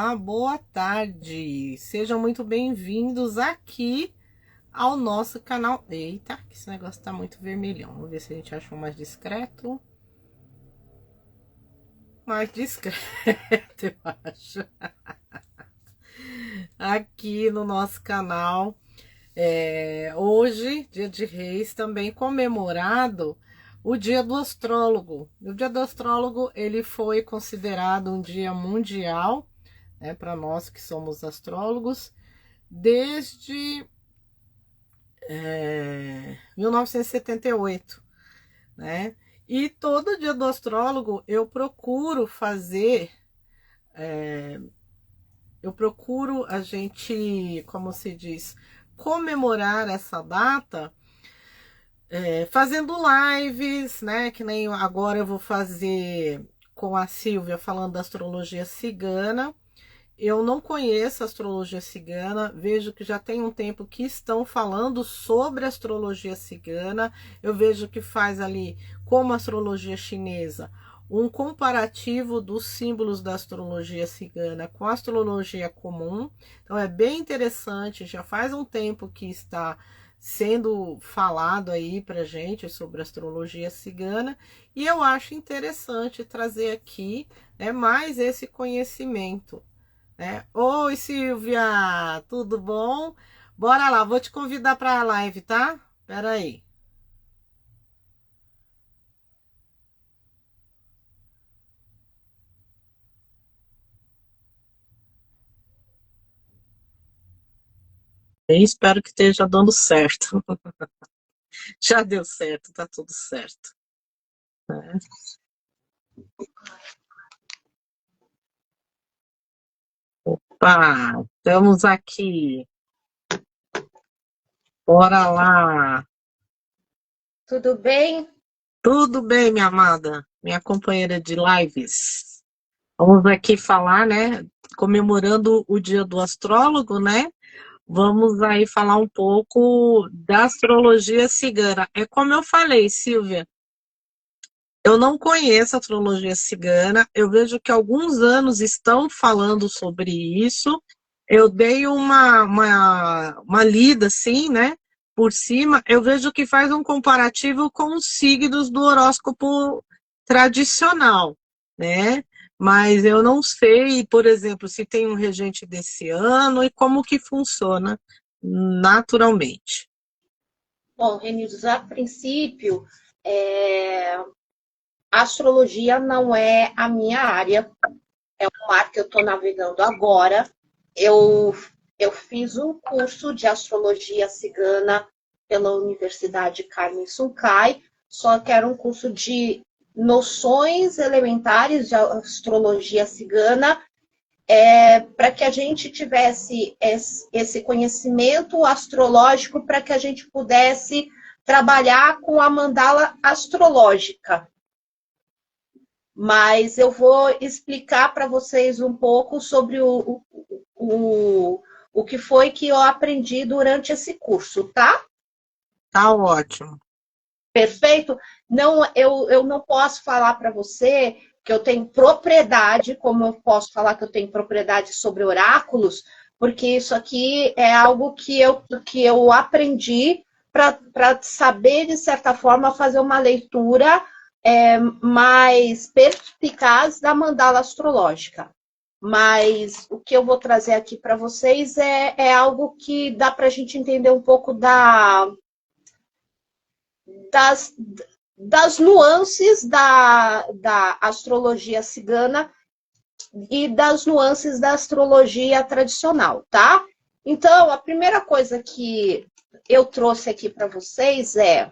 Olá, boa tarde. Sejam muito bem-vindos aqui ao nosso canal. Eita, que esse negócio tá muito vermelhão. Vamos ver se a gente acha um mais discreto. Mais discreto, eu acho. Aqui no nosso canal. Hoje, dia de Reis, também comemorado o Dia do Astrólogo. O Dia do Astrólogo, ele foi considerado um dia mundial, né, para nós que somos astrólogos, desde 1978, né? E todo dia do astrólogo eu procuro fazer, eu procuro a gente, como se diz, comemorar essa data, fazendo lives, né? Que nem agora eu vou fazer com a Silvia falando da astrologia cigana. Eu não conheço a astrologia cigana, vejo que já tem um tempo que estão falando sobre a astrologia cigana. Eu vejo que faz ali, como a astrologia chinesa, um comparativo dos símbolos da astrologia cigana com a astrologia comum. Então é bem interessante, já faz um tempo que está sendo falado aí pra gente sobre a astrologia cigana, e eu acho interessante trazer aqui, né, mais esse conhecimento. Oi, Silvia, tudo bom? Bora lá, vou te convidar para a live, tá? Espera aí. Espero que esteja dando certo. Já deu certo, tá tudo certo. Opa, estamos aqui. Bora lá. Tudo bem? Tudo bem, minha amada, minha companheira de lives. Vamos aqui falar, né? Comemorando o Dia do Astrólogo, né? Vamos aí falar um pouco da astrologia cigana. É como eu falei, Silvia, eu não conheço a astrologia cigana, eu vejo que alguns anos estão falando sobre isso. Eu dei uma lida assim, né? Por cima, eu vejo que faz um comparativo com os signos do horóscopo tradicional, né? Mas eu não sei, por exemplo, se tem um regente desse ano e como que funciona naturalmente. Bom, Renildes, a princípio, é, a astrologia não é a minha área, é um mar que eu estou navegando agora. Eu, eu fiz um curso de astrologia cigana pela Universidade Carmen Sunkai, só que era um curso de noções elementares de astrologia cigana, para que a gente tivesse esse conhecimento astrológico, para que a gente pudesse trabalhar com a mandala astrológica. Mas eu vou explicar para vocês um pouco sobre o que foi que eu aprendi durante esse curso, tá? Tá ótimo. Perfeito? Não, eu não posso falar para você que eu tenho propriedade, como eu posso falar que eu tenho propriedade sobre oráculos, porque isso aqui é algo que eu aprendi para saber, de certa forma, fazer uma leitura mais perspicaz da mandala astrológica. Mas o que eu vou trazer aqui para vocês é algo que dá para a gente entender um pouco das, das nuances da astrologia cigana e das nuances da astrologia tradicional, tá? Então, a primeira coisa que eu trouxe aqui para vocês é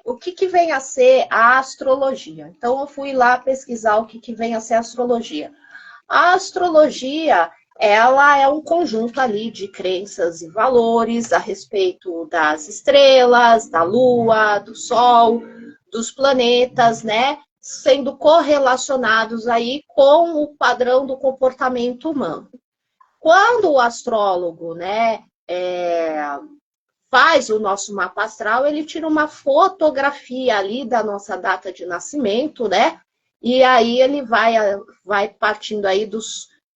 o que vem a ser a astrologia. Então, eu fui lá pesquisar o que vem a ser a astrologia. A astrologia, ela é um conjunto ali de crenças e valores a respeito das estrelas, da lua, do sol, dos planetas, né? Sendo correlacionados aí com o padrão do comportamento humano. Quando o astrólogo, né, faz o nosso mapa astral, ele tira uma fotografia ali da nossa data de nascimento, né? e aí ele vai partindo aí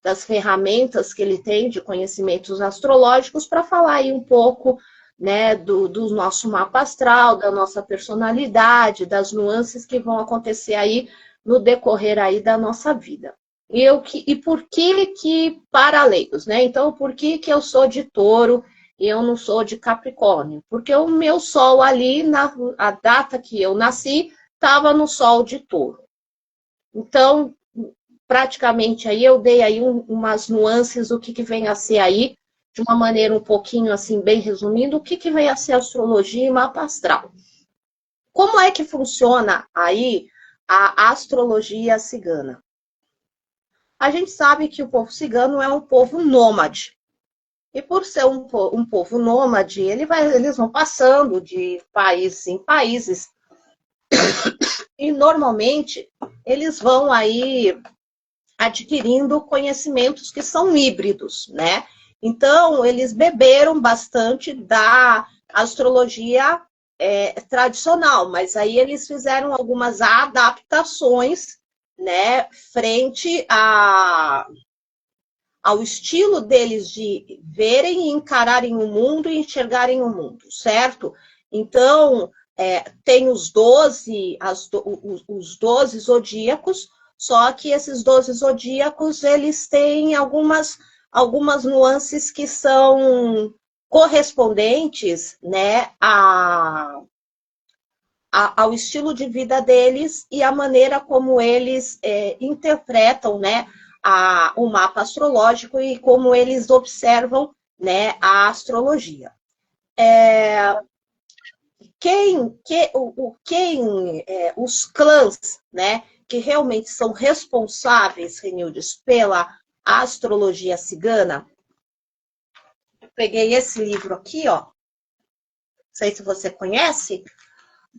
das ferramentas que ele tem de conhecimentos astrológicos para falar aí um pouco, né, do nosso mapa astral, da nossa personalidade, das nuances que vão acontecer aí no decorrer aí da nossa vida. E por que para leigos, né? Então, por que eu sou de Touro e eu não sou de Capricórnio? Porque o meu sol ali, a data que eu nasci, estava no sol de Touro. Então, praticamente aí eu dei aí umas nuances do que vem a ser aí, de uma maneira um pouquinho assim, bem resumindo, o que vem a ser astrologia e mapa astral. Como é que funciona aí a astrologia cigana? A gente sabe que o povo cigano é um povo nômade. E por ser um povo nômade, eles vão passando de país em países. E normalmente eles vão aí adquirindo conhecimentos que são híbridos, né? Então, eles beberam bastante da astrologia tradicional, mas aí eles fizeram algumas adaptações, né, frente ao estilo deles de verem e encararem o mundo e enxergarem o mundo, certo? Então, tem os 12 zodíacos, só que esses 12 zodíacos, eles têm algumas nuances que são correspondentes, né, ao estilo de vida deles e a maneira como eles interpretam, né, o mapa astrológico e como eles observam, né, a astrologia. Os clãs, né, que realmente são responsáveis, Renildes, pela astrologia cigana. Eu peguei esse livro aqui, ó. Não sei se você conhece,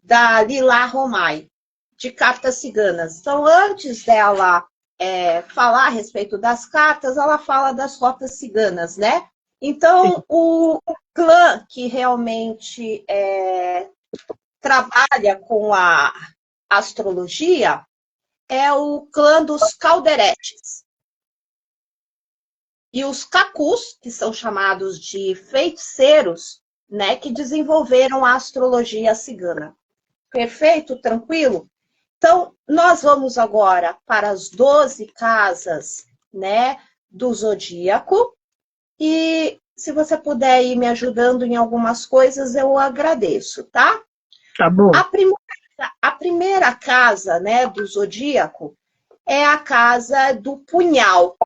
da Lila Romay, de cartas ciganas. Então, antes dela falar a respeito das cartas, ela fala das rotas ciganas, né? Então, o clã que realmente trabalha com a astrologia é o clã dos Calderetes. E os Cacus, que são chamados de feiticeiros, né, que desenvolveram a astrologia cigana. Perfeito? Tranquilo? Então, nós vamos agora para as 12 casas, né, do zodíaco. E se você puder ir me ajudando em algumas coisas, eu agradeço, tá? Tá bom. A primeira casa, né, do zodíaco é a casa do punhal.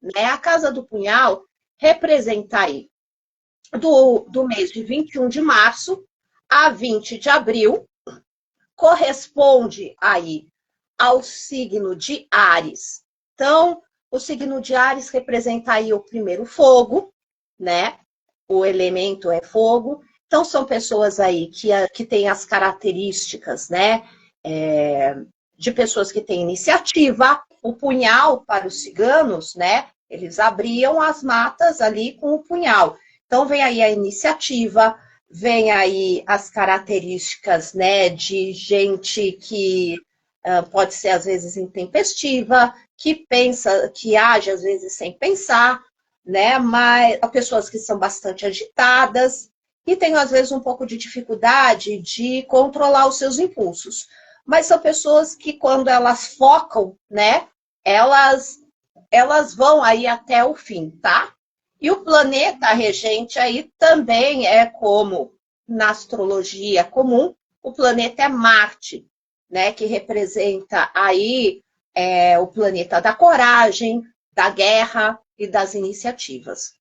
Né? A casa do punhal representa aí do mês de 21 de março a 20 de abril, corresponde aí ao signo de Áries. Então, o signo de Áries representa aí o primeiro fogo, né? O elemento é fogo. Então, são pessoas aí que têm as características, né? De pessoas que têm iniciativa. O punhal, para os ciganos, né? Eles abriam as matas ali com o punhal. Então, vem aí a iniciativa, vem aí as características, né? De gente que pode ser, às vezes, intempestiva, que pensa, que age, às vezes, sem pensar, né? Mas pessoas que são bastante agitadas e têm, às vezes, um pouco de dificuldade de controlar os seus impulsos. Mas são pessoas que, quando elas focam, né, elas vão aí até o fim, tá? E o planeta regente aí também é como na astrologia comum, o planeta é Marte, né, que representa aí o planeta da coragem, da guerra e das iniciativas.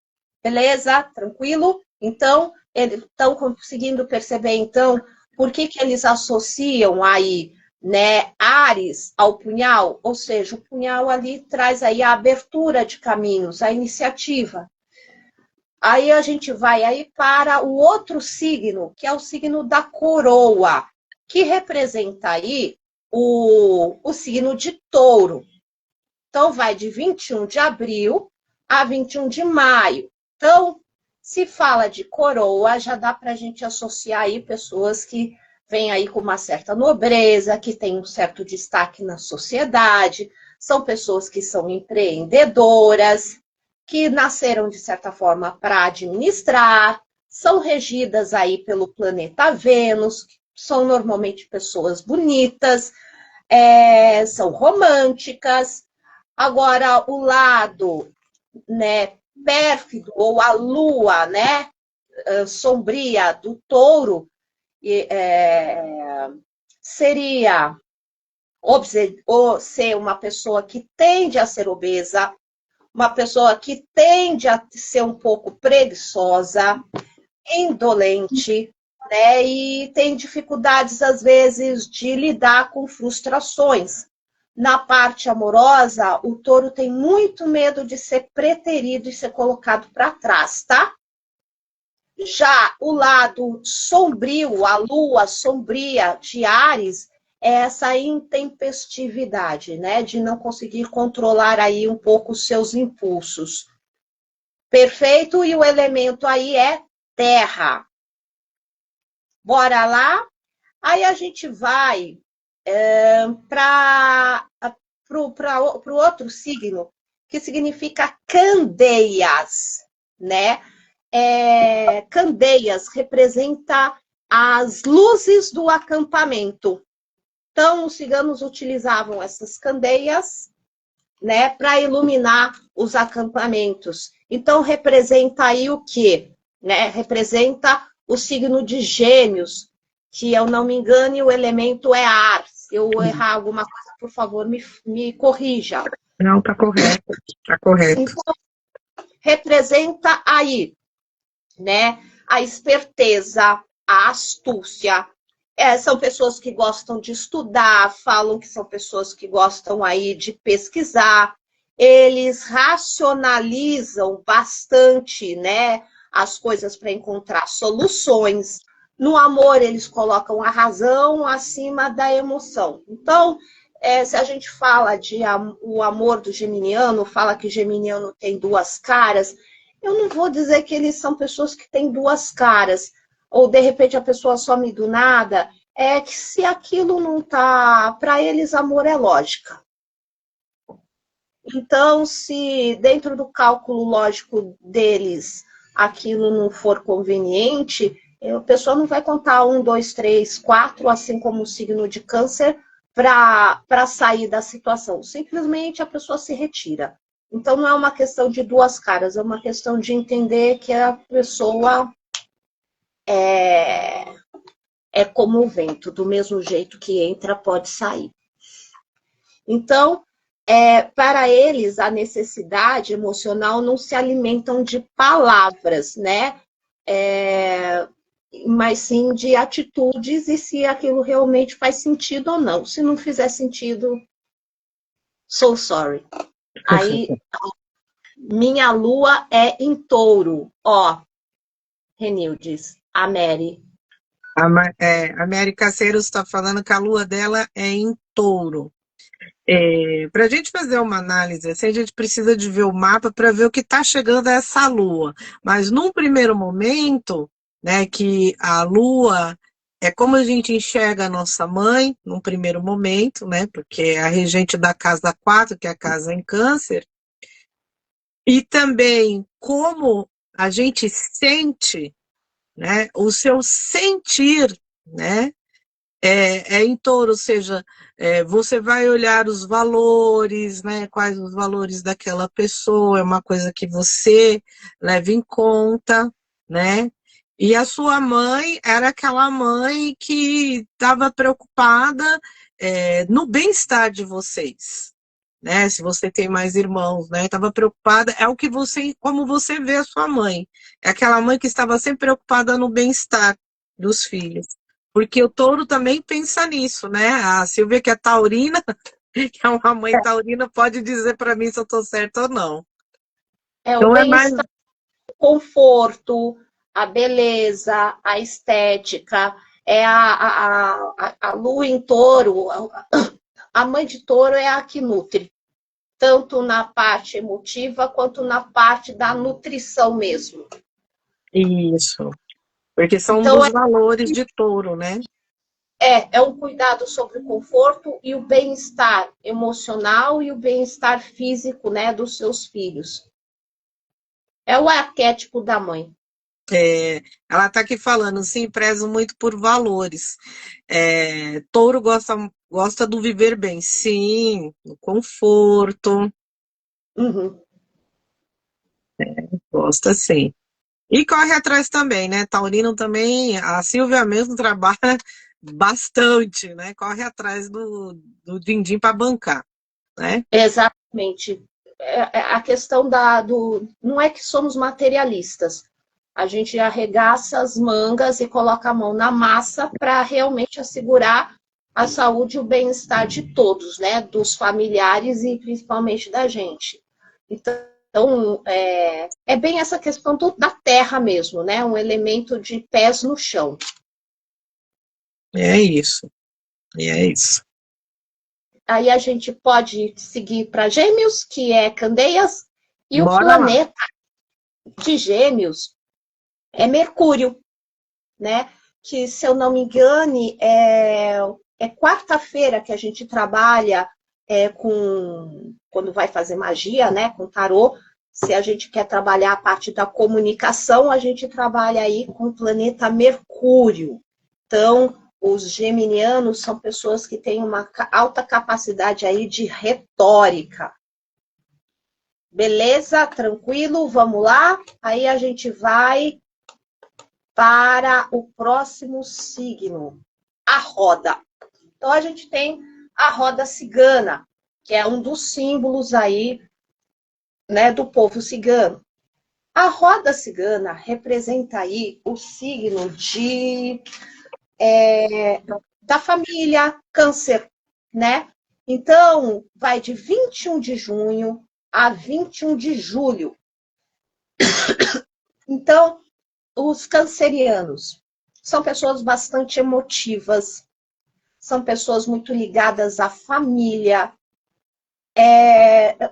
Beleza? Tranquilo? Então, eles estão conseguindo perceber, então, por que eles associam aí, né, Áries ao punhal? Ou seja, o punhal ali traz aí a abertura de caminhos, a iniciativa. Aí a gente vai aí para o outro signo, que é o signo da coroa, que representa aí o signo de Touro. Então, vai de 21 de abril a 21 de maio. Então, se fala de coroa, já dá para a gente associar aí pessoas que vem aí com uma certa nobreza, que tem um certo destaque na sociedade, são pessoas que são empreendedoras, que nasceram, de certa forma, para administrar, são regidas aí pelo planeta Vênus, são normalmente pessoas bonitas, são românticas. Agora, o lado, né, pérfido, ou a lua, né, sombria do touro, seria ou ser uma pessoa que tende a ser obesa, uma pessoa que tende a ser um pouco preguiçosa, indolente, né? E tem dificuldades, às vezes, de lidar com frustrações. Na parte amorosa, o touro tem muito medo de ser preterido e ser colocado para trás, tá? Já o lado sombrio, a lua sombria de Áries, é essa intempestividade, né? De não conseguir controlar aí um pouco os seus impulsos. Perfeito? E o elemento aí é terra. Bora lá? Aí a gente vai para o outro signo, que significa candeias, né? Candeias representa as luzes do acampamento. Então, os ciganos utilizavam essas candeias, né, para iluminar os acampamentos. Então, representa aí o quê? Né? Representa o signo de Gêmeos, que, eu não me engane, o elemento é ar. Se eu errar alguma coisa, por favor, me corrija. Não, tá correto, tá correto. Então, representa aí, né, a esperteza, a astúcia. São pessoas que gostam de estudar, falam que são pessoas que gostam aí de pesquisar. Eles racionalizam bastante, né, as coisas para encontrar soluções. No amor, eles colocam a razão acima da emoção. Então, se a gente fala o amor do geminiano, fala que geminiano tem duas caras, eu não vou dizer que eles são pessoas que têm duas caras, ou de repente a pessoa some do nada, é que se aquilo não tá, para eles amor é lógica. Então, se dentro do cálculo lógico deles aquilo não for conveniente, a pessoa não vai contar 1, 2, 3, 4, assim como o signo de câncer, para sair da situação. Simplesmente a pessoa se retira. Então, não é uma questão de duas caras, é uma questão de entender que a pessoa é como o vento, do mesmo jeito que entra, pode sair. Então, para eles, a necessidade emocional não se alimentam de palavras, né? Mas sim de atitudes e se aquilo realmente faz sentido ou não. Se não fizer sentido, so sorry. Aí, minha lua é em touro. Ó, Renildes, a Mary. A Mary Caceiros está falando que a lua dela é em touro. Para a gente fazer uma análise assim, a gente precisa de ver o mapa para ver o que está chegando a essa lua. Mas num primeiro momento, né, que a lua é como a gente enxerga a nossa mãe, num primeiro momento, né, porque é a regente da casa 4, que é a casa em câncer, e também como a gente sente, né, o seu sentir, né, em touro, ou seja, você vai olhar os valores, né, quais os valores daquela pessoa, é uma coisa que você leva em conta, né, e a sua mãe era aquela mãe que estava preocupada no bem-estar de vocês, né, se você tem mais irmãos, né, estava preocupada, é o que você, como você vê a sua mãe, é aquela mãe que estava sempre preocupada no bem-estar dos filhos. Porque o touro também pensa nisso, né? A Silvia, que é taurina, que é uma mãe taurina, pode dizer para mim se eu estou certa ou não. O Então bem-estar, o conforto, a beleza, a estética, a lua em touro, a mãe de touro é a que nutre, tanto na parte emotiva quanto na parte da nutrição mesmo. Isso. Porque são então, dos valores de touro, né? É um cuidado sobre o conforto e o bem-estar emocional e o bem-estar físico, né, dos seus filhos. É o arquétipo da mãe. Ela está aqui falando, sim, prezo muito por valores. Touro gosta do viver bem, sim, no conforto, Uhum. gosta sim. E corre atrás também, né? Taurino também, a Silvia mesmo trabalha bastante, né? Corre atrás do din-din para bancar, né? Exatamente. A questão não é que somos materialistas. A gente arregaça as mangas e coloca a mão na massa para realmente assegurar a saúde e o bem-estar de todos, né? Dos familiares e principalmente da gente. Então, é bem essa questão da terra mesmo, né? Um elemento de pés no chão. É isso, é isso. Aí a gente pode seguir para Gêmeos, que é Candeias, e o Bora lá. planeta de Gêmeos é Mercúrio, né? Que, se eu não me engane, é quarta-feira que a gente trabalha quando vai fazer magia, né? Com tarô. Se a gente quer trabalhar a parte da comunicação, a gente trabalha aí com o planeta Mercúrio. Então, os geminianos são pessoas que têm uma alta capacidade aí de retórica. Beleza? Tranquilo? Vamos lá? Aí a gente vai para o próximo signo, a roda. Então, a gente tem a roda cigana, que é um dos símbolos aí, né, do povo cigano. A roda cigana representa aí o signo da família Câncer, né? Então, vai de 21 de junho a 21 de julho. Então, os cancerianos são pessoas bastante emotivas, são pessoas muito ligadas à família,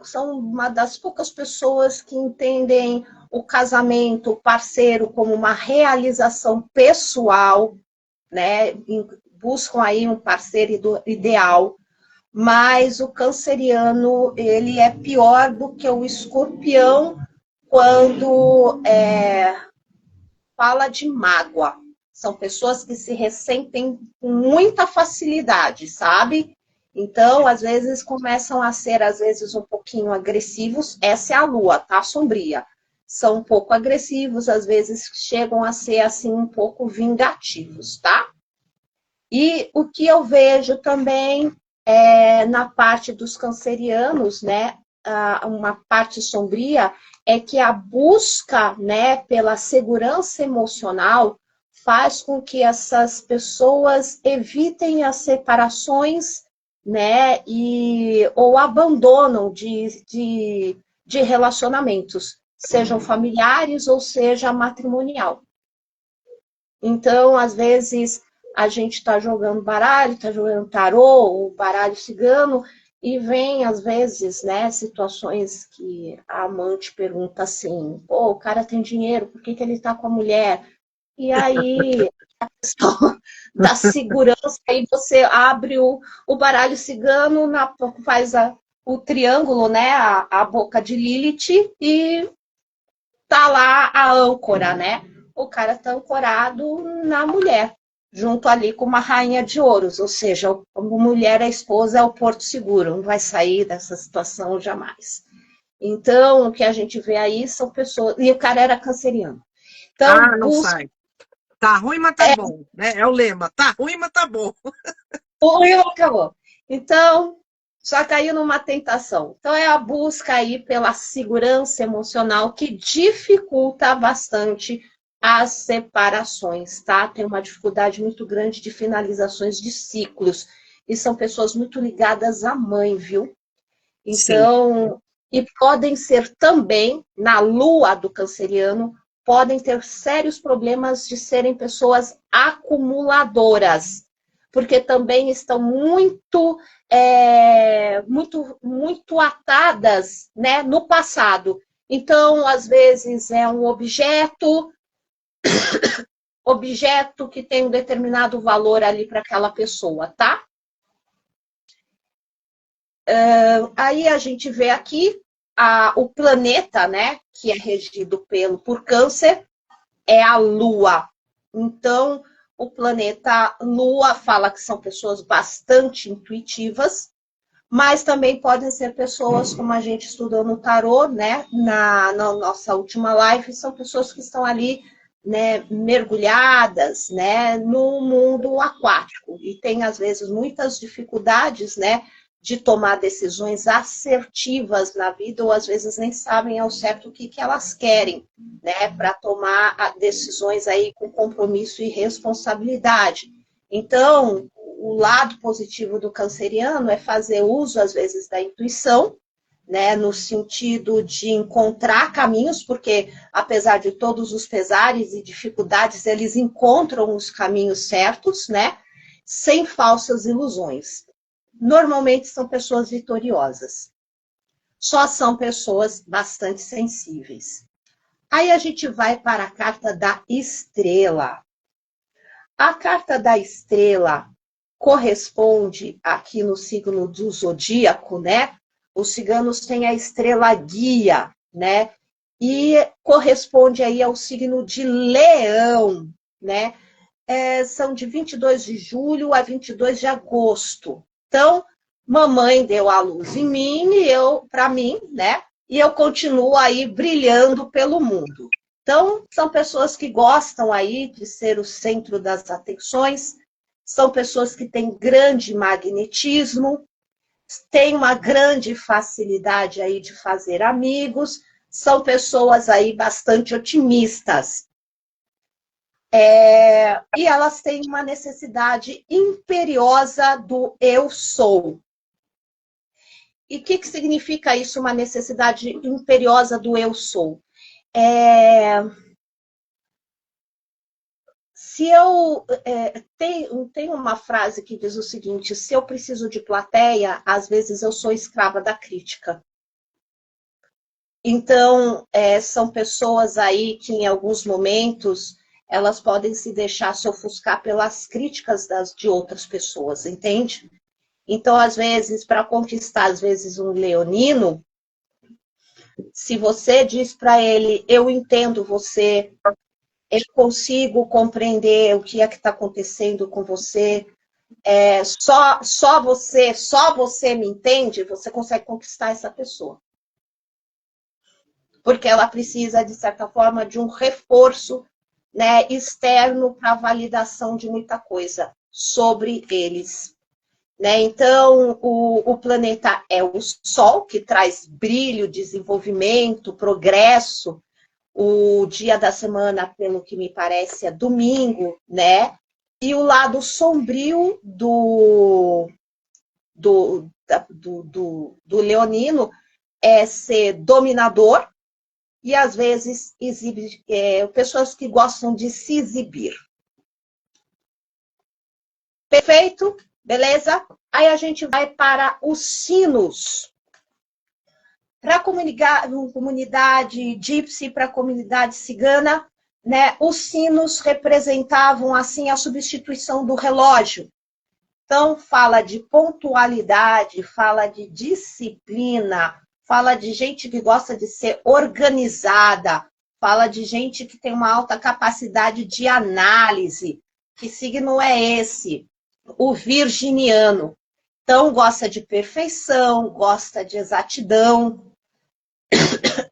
são uma das poucas pessoas que entendem o casamento, o parceiro, como uma realização pessoal, né? Buscam aí um parceiro ideal, mas o canceriano, ele é pior do que o escorpião quando fala de mágoa. São pessoas que se ressentem com muita facilidade, sabe? Então, às vezes, começam a ser, às vezes, um pouquinho agressivos. Essa é a lua, tá? Sombria. São um pouco agressivos, às vezes chegam a ser, assim, um pouco vingativos, tá? E o que eu vejo também na parte dos cancerianos, né? Uma parte sombria é que a busca, né, pela segurança emocional faz com que essas pessoas evitem as separações, né, ou abandonam de relacionamentos, sejam familiares ou seja matrimonial. Então, às vezes, a gente está jogando baralho, está jogando tarô, ou baralho cigano, e vem, às vezes, né, situações que a amante pergunta assim, pô, o cara tem dinheiro, por que ele está com a mulher? E aí, a questão da segurança, aí você abre o baralho cigano, faz o triângulo, né, a boca de Lilith, e tá lá a âncora, né? O cara tá ancorado na mulher, junto ali com uma rainha de ouros, ou seja, a mulher, a esposa, é o porto seguro, não vai sair dessa situação jamais. Então, o que a gente vê aí são pessoas. E o cara era canceriano. Então, Não sai. Tá ruim, mas tá bom, né? É o lema. Tá ruim, mas tá bom. O Rio acabou. Então, já caiu numa tentação. Então, é a busca aí pela segurança emocional que dificulta bastante as separações, tá? Tem uma dificuldade muito grande de finalizações de ciclos. E são pessoas muito ligadas à mãe, viu? Sim. Então, e podem ser também, na lua do canceriano, podem ter sérios problemas de serem pessoas acumuladoras, porque também estão muito atadas, né, no passado. Então, às vezes, é um objeto, objeto que tem um determinado valor ali para aquela pessoa, tá? Aí a gente vê aqui o planeta, né, que é regido por Câncer, é a Lua. Então, o planeta Lua fala que são pessoas bastante intuitivas, mas também podem ser pessoas, como a gente estudou no tarô, né, na nossa última live, são pessoas que estão ali, né, mergulhadas, né, no mundo aquático e tem às vezes muitas dificuldades, né, de tomar decisões assertivas na vida, ou às vezes nem sabem ao certo o que elas querem, né, para tomar decisões aí com compromisso e responsabilidade. Então, o lado positivo do canceriano é fazer uso, às vezes, da intuição, né, no sentido de encontrar caminhos, porque, apesar de todos os pesares e dificuldades, eles encontram os caminhos certos, né, sem falsas ilusões. Normalmente são pessoas vitoriosas. Só são pessoas bastante sensíveis. Aí a gente vai para a carta da estrela. A carta da estrela corresponde aqui no signo do zodíaco, né? Os ciganos têm a estrela guia, né? E corresponde aí ao signo de Leão, né? São de 22 de julho a 22 de agosto. Então, mamãe deu a luz em mim e para mim, né? E eu continuo aí brilhando pelo mundo. Então, são pessoas que gostam aí de ser o centro das atenções, são pessoas que têm grande magnetismo, têm uma grande facilidade aí de fazer amigos, são pessoas aí bastante otimistas. E elas têm uma necessidade imperiosa do eu sou. E o que significa isso, uma necessidade imperiosa do eu sou? Se eu tem uma frase que diz o seguinte: se eu preciso de plateia, às vezes eu sou escrava da crítica. Então, são pessoas aí que em alguns momentos elas podem se deixar se ofuscar pelas críticas de outras pessoas, entende? Então, às vezes, para conquistar, às vezes, um leonino, se você diz para ele, eu entendo você, eu consigo compreender o que é que está acontecendo com você, só você me entende, você consegue conquistar essa pessoa. Porque ela precisa, de certa forma, de um reforço, né, externo para validação de muita coisa sobre eles. Né? Então, o planeta é o Sol, que traz brilho, desenvolvimento, progresso. O dia da semana, pelo que me parece, é domingo, né? E o lado sombrio do leonino é ser dominador e, às vezes, pessoas que gostam de se exibir. Perfeito? Beleza? Aí a gente vai para os sinos. Para a comunidade gypsy, para a comunidade cigana, né, os sinos representavam assim a substituição do relógio. Então, fala de pontualidade, fala de disciplina, fala de gente que gosta de ser organizada, fala de gente que tem uma alta capacidade de análise. Que signo é esse? O virginiano. Então, gosta de perfeição, gosta de exatidão.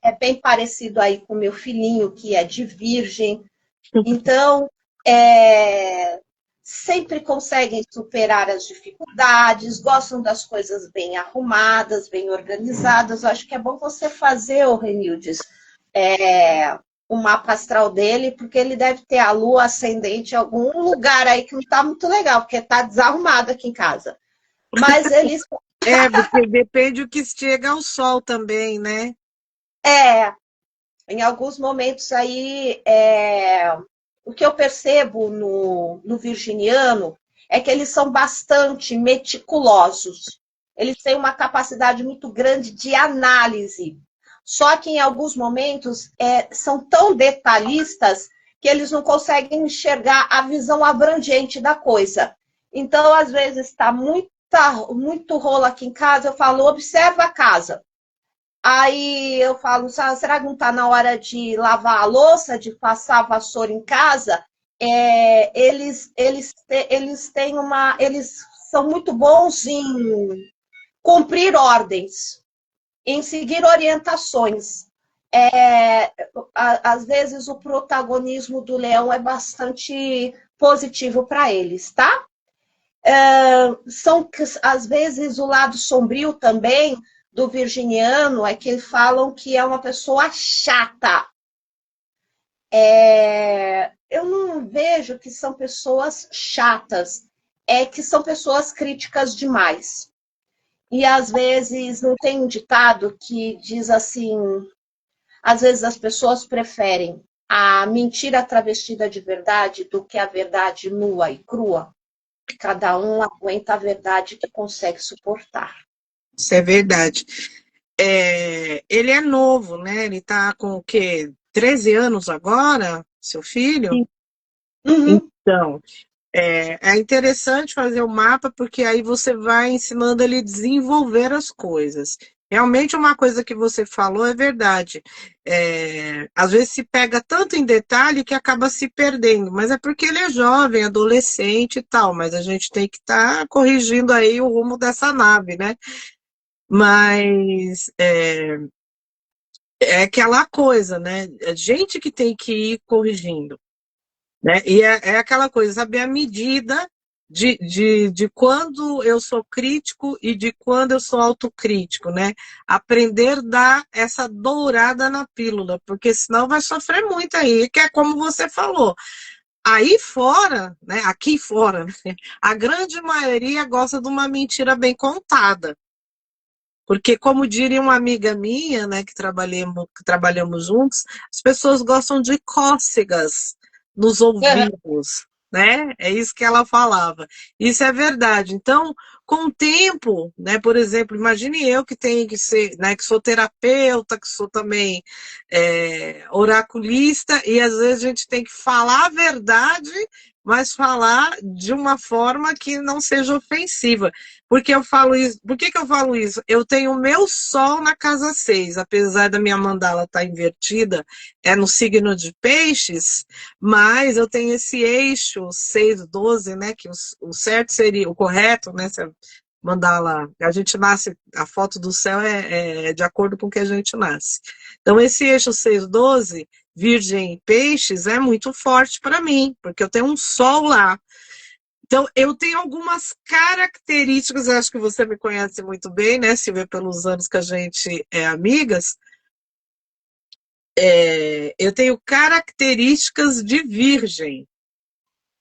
É bem parecido aí com o meu filhinho, que é de virgem. Então, sempre conseguem superar as dificuldades, gostam das coisas bem arrumadas, bem organizadas. Eu acho que é bom você fazer, Renildes, o mapa astral dele, porque ele deve ter a lua ascendente em algum lugar aí que não está muito legal, porque está desarrumado aqui em casa. Mas eles... porque depende do que chega ao sol também, né? Em alguns momentos aí, o que eu percebo no virginiano é que eles são bastante meticulosos. Eles têm uma capacidade muito grande de análise. Só que em alguns momentos são tão detalhistas que eles não conseguem enxergar a visão abrangente da coisa. Então, às vezes, está muito rolo aqui em casa, eu falo, observa a casa. Aí eu falo, será que não está na hora de lavar a louça, de passar a vassoura em casa? Eles são muito bons em cumprir ordens, em seguir orientações. Às vezes o protagonismo do leão é bastante positivo para eles, tá? Às vezes o lado sombrio também do virginiano é que falam que é uma pessoa chata. Eu não vejo que são pessoas chatas, é que são pessoas críticas demais. E às vezes não tem um ditado que diz assim, às vezes as pessoas preferem a mentira travestida de verdade do que a verdade nua e crua. Cada um aguenta a verdade que consegue suportar. Isso é verdade. Ele é novo, né? Ele tá com o quê? 13 anos agora, seu filho? Uhum. Então, é interessante fazer o mapa, porque aí você vai ensinando ele a desenvolver as coisas. Realmente uma coisa que você falou é verdade. Às vezes se pega tanto em detalhe que acaba se perdendo, mas é porque ele é jovem, adolescente e tal, mas a gente tem que estar corrigindo aí o rumo dessa nave, né? Mas é aquela coisa, né? É gente que tem que ir corrigindo, né? E é aquela coisa, saber a medida de quando eu sou crítico e de quando eu sou autocrítico, né? Aprender a dar essa dourada na pílula, porque senão vai sofrer muito aí, que é como você falou. Aí fora, né? Aqui fora, né? A grande maioria gosta de uma mentira bem contada. Porque, como diria uma amiga minha, né, que trabalhamos juntos, as pessoas gostam de cócegas nos ouvidos, né? É isso que ela falava. Isso é verdade. Então, com o tempo, né, por exemplo, imagine eu que tenho que ser, né, que sou terapeuta, que sou também oraculista, e às vezes a gente tem que falar a verdade, mas falar de uma forma que não seja ofensiva. Porque eu falo isso? Por que eu falo isso? Eu tenho o meu sol na casa 6, apesar da minha mandala estar invertida, é no signo de peixes, mas eu tenho esse eixo 6-12, né? Que o certo seria, o correto, né? Se a mandala, a gente nasce, a foto do céu é de acordo com o que a gente nasce. Então, esse eixo 6-12, Virgem e Peixes, é muito forte para mim, porque eu tenho um sol lá. Então, eu tenho algumas características, acho que você me conhece muito bem, né, Silvia, pelos anos que a gente é amigas. Eu tenho características de virgem,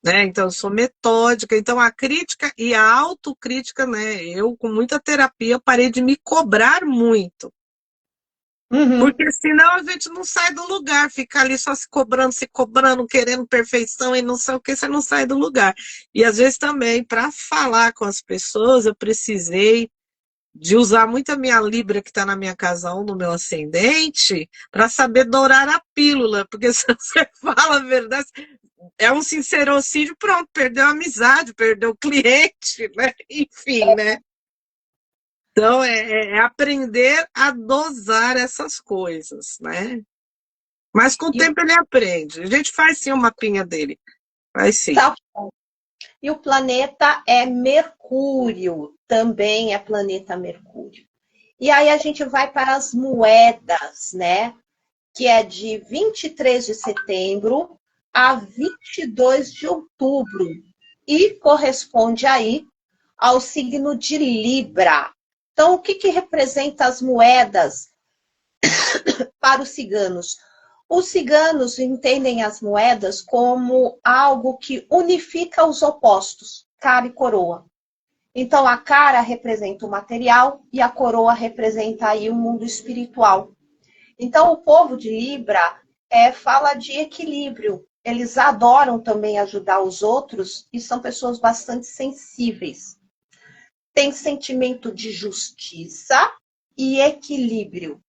né? Então, eu sou metódica. Então, a crítica e a autocrítica, né? Eu, com muita terapia, parei de me cobrar muito. Uhum. Porque senão a gente não sai do lugar, fica ali só se cobrando, querendo perfeição e não sei o que, você não sai do lugar. E às vezes também, para falar com as pessoas, eu precisei de usar muito a minha Libra, que está na minha casa 1, no meu ascendente, para saber dourar a pílula, porque se você fala a verdade, é um sincerocídio, pronto, perdeu a amizade, perdeu o cliente, né? Enfim, né? Então, é aprender a dosar essas coisas, né? Mas com o E o, tempo ele aprende. A gente faz sim o mapinha dele. Faz sim. tá, e o planeta é Mercúrio, também é planeta Mercúrio. E aí a gente vai para as moedas, né? Que é de 23 de setembro a 22 de outubro. E corresponde aí ao signo de Libra. Então, o que representa as moedas para os ciganos? Os ciganos entendem as moedas como algo que unifica os opostos, cara e coroa. Então, a cara representa o material e a coroa representa aí o mundo espiritual. Então, o povo de Libra fala de equilíbrio. Eles adoram também ajudar os outros e são pessoas bastante sensíveis. Tem sentimento de justiça e equilíbrio.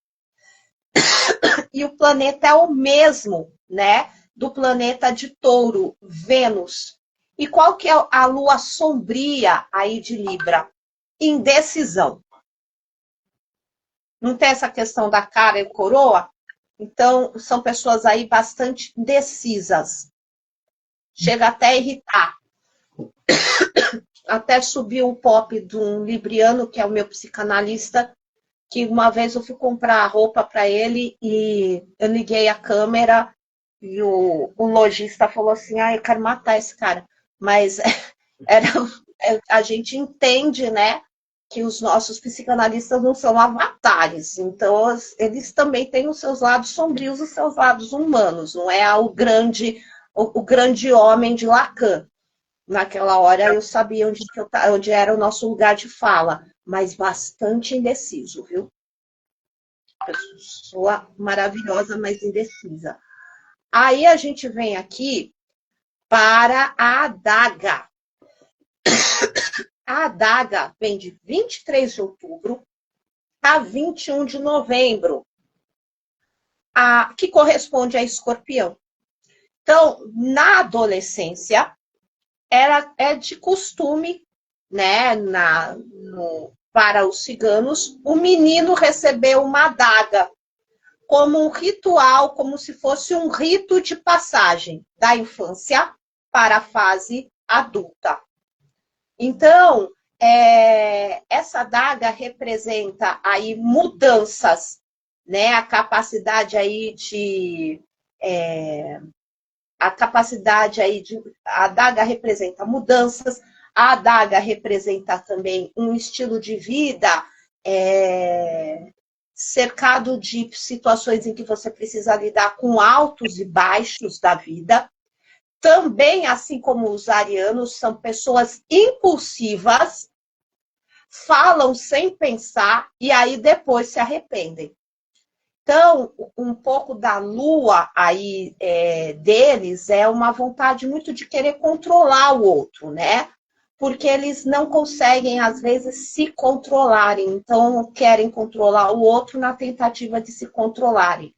E o planeta é o mesmo, né? do planeta de Touro, Vênus. E qual que é a lua sombria aí de Libra? Indecisão. Não tem essa questão da cara e coroa? Então, são pessoas aí bastante indecisas. Chega até a irritar. Até subiu o pop de um libriano, que é o meu psicanalista, que uma vez eu fui comprar roupa para ele e eu liguei a câmera e o lojista falou assim, eu quero matar esse cara. Mas a gente entende, né, que os nossos psicanalistas não são avatares. Então, eles também têm os seus lados sombrios, os seus lados humanos. Não é o grande homem de Lacan. Naquela hora eu sabia onde era o nosso lugar de fala, mas bastante indeciso, viu? Pessoa maravilhosa, mas indecisa. Aí a gente vem aqui para a adaga. A adaga vem de 23 de outubro a 21 de novembro, que corresponde a Escorpião. Então, na adolescência, é de costume, né, para os ciganos, o menino receber uma adaga como um ritual, como se fosse um rito de passagem da infância para a fase adulta. Então, essa adaga representa aí mudanças, né? A capacidade aí a adaga representa mudanças, a adaga representa também um estilo de vida cercado de situações em que você precisa lidar com altos e baixos da vida. Também, assim como os arianos, são pessoas impulsivas, falam sem pensar e aí depois se arrependem. Então, um pouco da lua aí deles é uma vontade muito de querer controlar o outro, né? Porque eles não conseguem, às vezes, se controlarem. Então, querem controlar o outro na tentativa de se controlarem.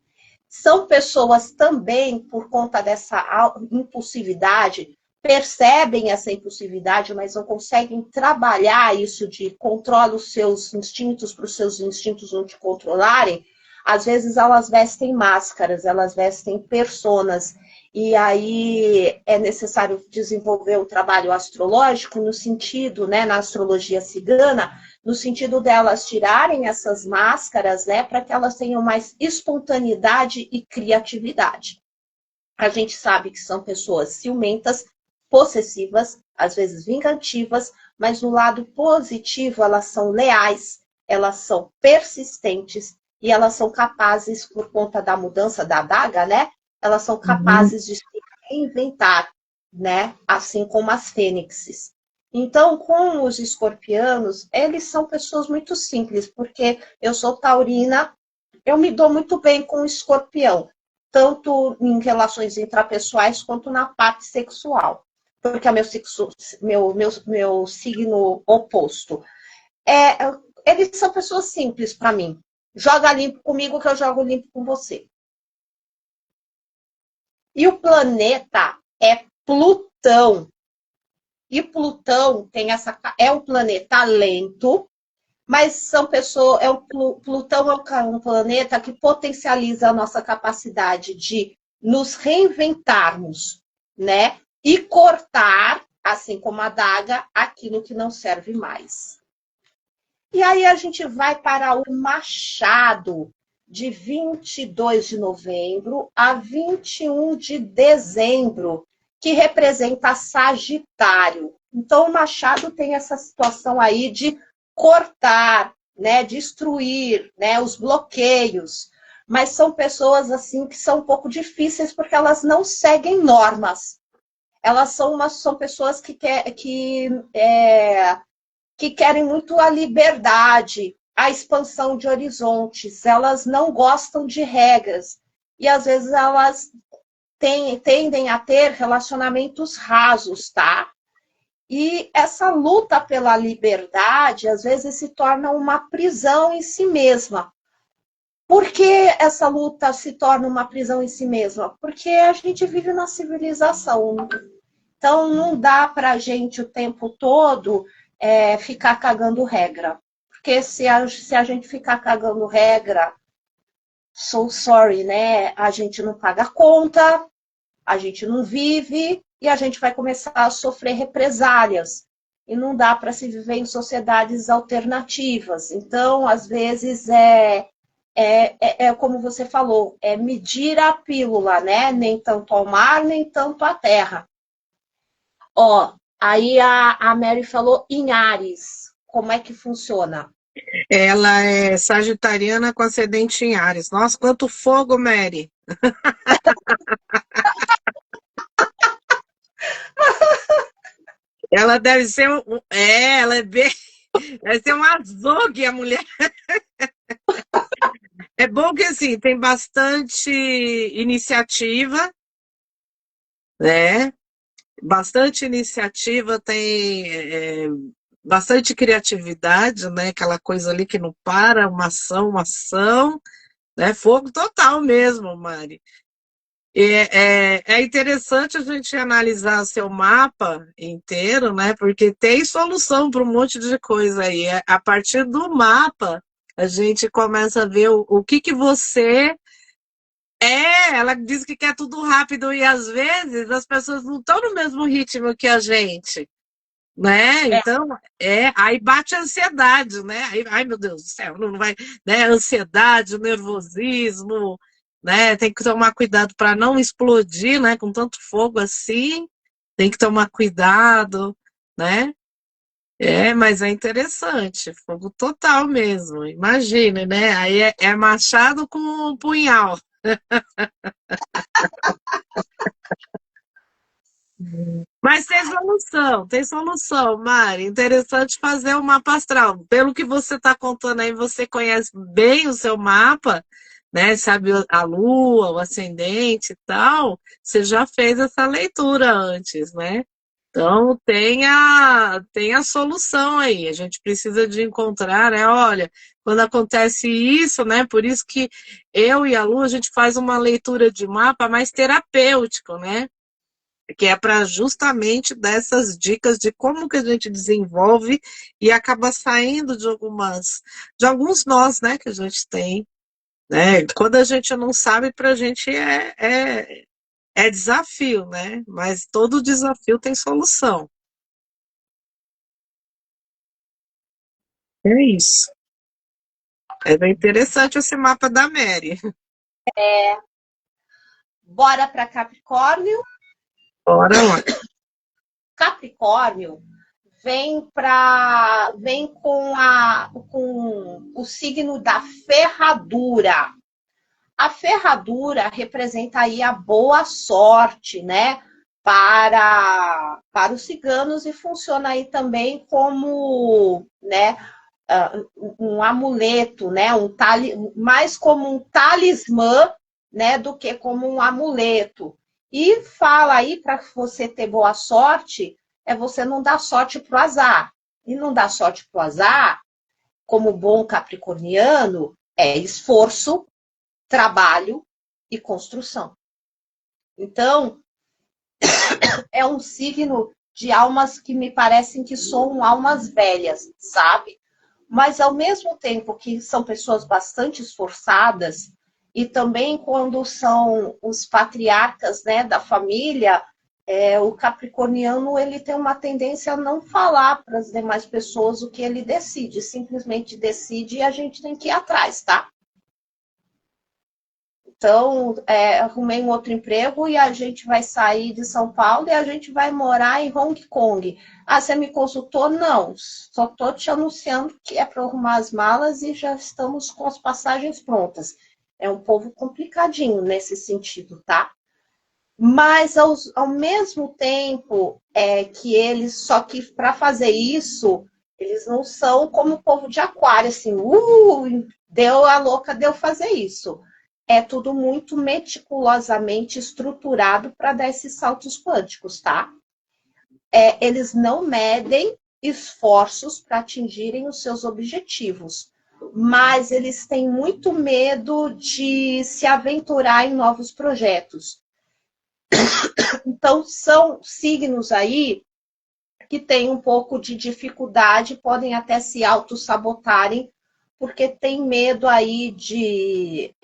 São pessoas também, por conta dessa impulsividade, percebem essa impulsividade, mas não conseguem trabalhar isso de controlar os seus instintos para os seus instintos não te controlarem. Às vezes elas vestem máscaras, elas vestem personas, e aí é necessário desenvolver o trabalho astrológico no sentido, né, na astrologia cigana, no sentido delas tirarem essas máscaras, né, para que elas tenham mais espontaneidade e criatividade. A gente sabe que são pessoas ciumentas, possessivas, às vezes vingativas, mas no lado positivo elas são leais, elas são persistentes e elas são capazes, por conta da mudança da adaga, né, elas são capazes de se reinventar, né, assim como as fênixes. Então, com os escorpianos, eles são pessoas muito simples, porque eu sou taurina, eu me dou muito bem com o escorpião, tanto em relações intrapessoais quanto na parte sexual, porque é meu signo oposto. Eles são pessoas simples para mim. Joga limpo comigo que eu jogo limpo com você. E o planeta é Plutão. E Plutão é um planeta lento, mas são pessoas. Plutão é um planeta que potencializa a nossa capacidade de nos reinventarmos, né? E cortar, assim como a adaga, aquilo que não serve mais. E aí a gente vai para o machado, de 22 de novembro a 21 de dezembro, que representa Sagitário. Então, o machado tem essa situação aí de cortar, né, destruir, né, os bloqueios. Mas são pessoas assim que são um pouco difíceis porque elas não seguem normas. Elas são pessoas que querem muito a liberdade, a expansão de horizontes. Elas não gostam de regras. E às vezes elas tendem a ter relacionamentos rasos, tá? E essa luta pela liberdade, às vezes, se torna uma prisão em si mesma. Por que essa luta se torna uma prisão em si mesma? Porque a gente vive na civilização. Então, não dá para a gente o tempo todo ficar cagando regra. Porque se a gente ficar cagando regra, so sorry, né? A gente não paga a conta, a gente não vive e a gente vai começar a sofrer represálias. E não dá para se viver em sociedades alternativas. Então, às vezes, como você falou, é medir a pílula, né? Nem tanto ao mar, nem tanto à terra. Ó, aí a Mary falou em Áries. Como é que funciona? Ela é sagitariana com ascendente em Áries. Nossa, quanto fogo, Mary! Ela deve ser ela é bem, deve ser um açougue, a mulher. É bom que assim, tem bastante iniciativa, né? Bastante iniciativa, tem bastante criatividade, né? Aquela coisa ali que não para, uma ação, né? Fogo total mesmo, Mari. É interessante a gente analisar seu mapa inteiro, né? Porque tem solução para um monte de coisa aí. A partir do mapa, a gente começa a ver o que que você ela diz que quer tudo rápido e às vezes as pessoas não estão no mesmo ritmo que a gente, né? Então, aí bate a ansiedade, né? Aí, ai, meu Deus do céu, não vai, né? Ansiedade, nervosismo, né? Tem que tomar cuidado para não explodir, né? Com tanto fogo assim, tem que tomar cuidado, né? Mas é interessante, fogo total mesmo. Imagine, né? Aí é machado com um punhal. Mas tem solução, Mari. Interessante fazer o mapa astral. Pelo que você está contando aí, você conhece bem o seu mapa, né? Sabe a lua, o ascendente e tal. Você já fez essa leitura antes, né? Então tem a solução aí. A gente precisa de encontrar, né? Olha, quando acontece isso, né? Por isso que eu e a Lu, a gente faz uma leitura de mapa mais terapêutico, né? Que é para justamente dessas dicas de como que a gente desenvolve e acaba saindo de alguns nós, né, que a gente tem, né? Quando a gente não sabe, para a gente é desafio, né? Mas todo desafio tem solução. É isso. É bem interessante esse mapa da Mary. Bora para Capricórnio. Bora lá. Capricórnio vem com o signo da ferradura. A ferradura representa aí a boa sorte, né? Para os ciganos e funciona aí também como, né, um amuleto, né? Mais como um talismã, né, do que como um amuleto. E fala aí para você ter boa sorte, você não dar sorte pro azar. E não dar sorte pro azar, como bom capricorniano, é esforço, trabalho e construção. Então, é um signo de almas que me parecem que são almas velhas, sabe? Mas ao mesmo tempo que são pessoas bastante esforçadas, e também quando são os patriarcas, né, da família, o capricorniano ele tem uma tendência a não falar para as demais pessoas o que ele decide, simplesmente decide e a gente tem que ir atrás, tá? Então, arrumei um outro emprego e a gente vai sair de São Paulo e a gente vai morar em Hong Kong. Ah, você me consultou? Não, só estou te anunciando que é para arrumar as malas e já estamos com as passagens prontas. É um povo complicadinho nesse sentido, tá? Mas, ao mesmo tempo, que eles, só que para fazer isso, eles não são como o povo de Aquário, assim, deu a louca, deu fazer isso. É tudo muito meticulosamente estruturado para dar esses saltos quânticos, tá? Eles não medem esforços para atingirem os seus objetivos. mas eles têm muito medo de se aventurar em novos projetos. Então, são signos aí que têm um pouco de dificuldade, podem até se auto-sabotarem, porque tem medo aí de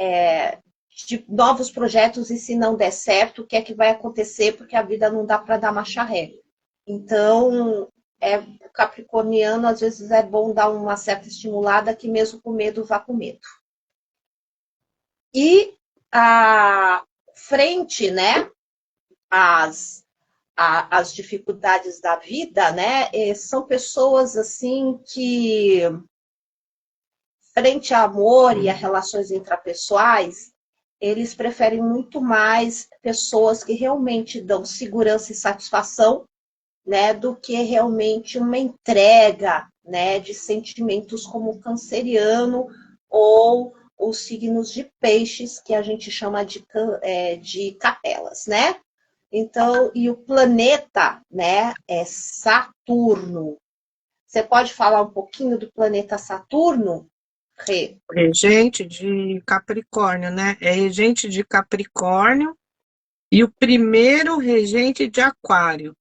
novos projetos e se não der certo, o que é que vai acontecer, porque a vida não dá para dar marcha ré. Então, o capricorniano, às vezes, é bom dar uma certa estimulada, que mesmo com medo, vá com medo. E a frente, né, as dificuldades da vida, né, são pessoas, assim, que, frente ao amor e a relações intrapessoais, eles preferem muito mais pessoas que realmente dão segurança e satisfação, né, do que realmente uma entrega, né, de sentimentos como o canceriano ou os signos de peixes, que a gente chama de capelas, né? Então, e o planeta, né, é Saturno. Você pode falar um pouquinho do planeta Saturno, Rê? Regente de Capricórnio, né? É regente de Capricórnio e o primeiro regente de Aquário,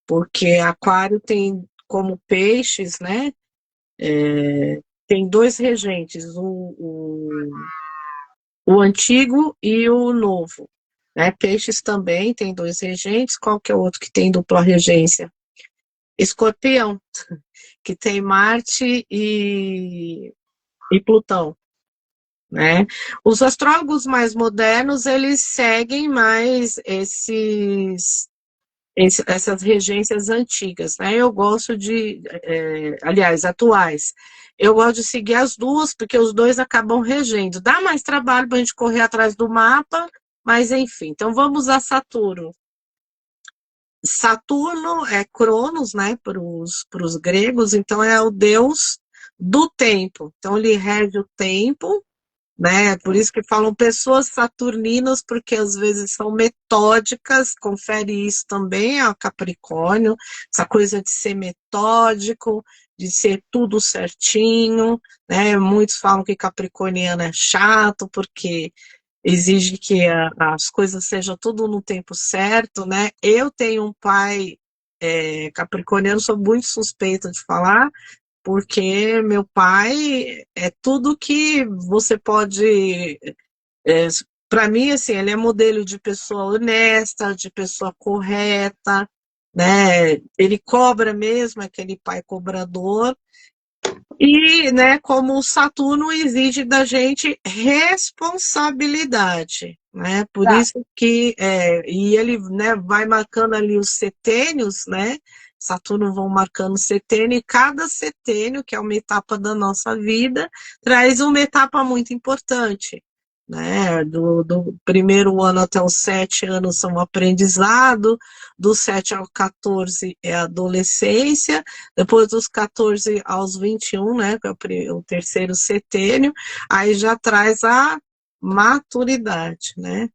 porque Aquário tem como peixes, né? Tem dois regentes, o antigo e o novo. Né? Peixes também tem dois regentes. Qual que é o outro que tem dupla regência? Escorpião, que tem Marte e Plutão. Né? Os astrólogos mais modernos, eles seguem mais essas regências antigas, né? Eu gosto aliás, atuais. Eu gosto de seguir as duas, porque os dois acabam regendo. Dá mais trabalho para a gente correr atrás do mapa, mas enfim. Então vamos a Saturno. Saturno é Cronos, né, para os gregos, então é o deus do tempo. Então ele rege o tempo, né? Por isso que falam pessoas saturninas, porque às vezes são metódicas, confere isso também a Capricórnio, essa coisa de ser metódico, de ser tudo certinho, né? Muitos falam que capricorniano é chato, porque exige que as coisas sejam tudo no tempo certo, né? Eu tenho um pai capricorniano, sou muito suspeita de falar, porque meu pai é tudo que você pode. Para mim, assim, ele é modelo de pessoa honesta, de pessoa correta, né? Ele cobra mesmo, aquele pai cobrador. E, né, como o Saturno exige da gente responsabilidade, né? Por Tá. isso que e ele, né, vai marcando ali os setênios, né? Saturno vão marcando setênio, e cada setênio, que é uma etapa da nossa vida, traz uma etapa muito importante, né? Do primeiro ano até os 7 anos são aprendizado, do 7 ao 14 é adolescência, depois dos 14 aos 21, né, que é o terceiro setênio, aí já traz a maturidade, né?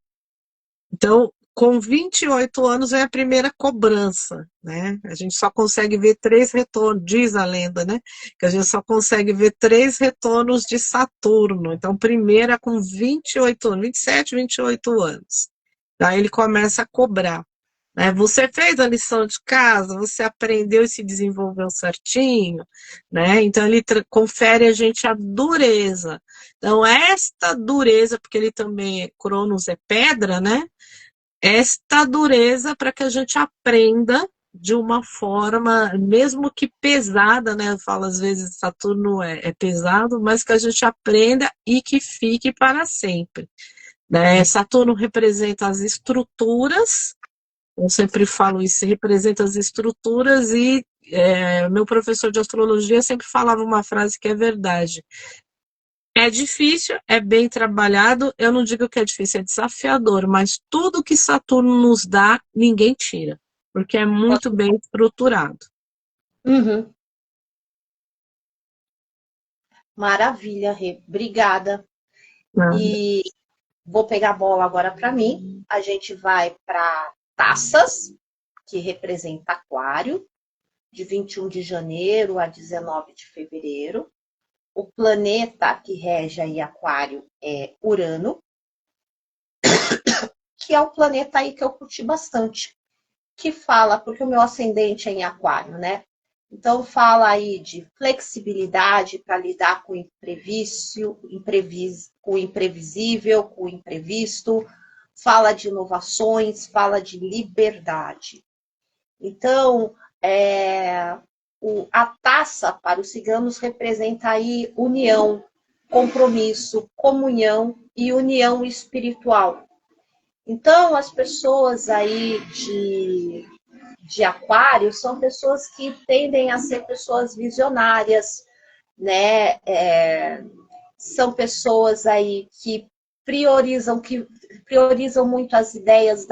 Então, com 28 anos é a primeira cobrança, né? A gente só consegue ver 3 retornos, diz a lenda, né? Que a gente só consegue ver 3 retornos de Saturno. Então, primeira com 28 anos, 27, 28 anos. Daí ele começa a cobrar. Né? Você fez a lição de casa, você aprendeu e se desenvolveu certinho, né? Então ele confere a gente a dureza. Então, esta dureza, porque ele também, Cronos é pedra, né? Esta dureza para que a gente aprenda de uma forma, mesmo que pesada, né? Eu falo às vezes Saturno é pesado, mas que a gente aprenda e que fique para sempre. Né? Saturno representa as estruturas, eu sempre falo isso, representa as estruturas e meu professor de astrologia sempre falava uma frase que é verdade. É difícil, é bem trabalhado, eu não digo que é difícil, é desafiador, mas tudo que Saturno nos dá, ninguém tira, porque é muito bem estruturado. Uhum. Maravilha, Rê. Obrigada. E vou pegar a bola agora para mim. A gente vai para Taças, que representa Aquário, de 21 de janeiro a 19 de fevereiro. o planeta que rege aí Aquário é Urano, que é o planeta aí que eu curti bastante, que fala, porque o meu ascendente é em Aquário, né? Então fala aí de flexibilidade para lidar com o com o imprevisível, com o imprevisto, fala de inovações, fala de liberdade. Então, a taça para os ciganos representa aí união, compromisso, comunhão e união espiritual. Então, as pessoas aí de Aquário são pessoas que tendem a ser pessoas visionárias, né? São pessoas aí que priorizam muito as ideias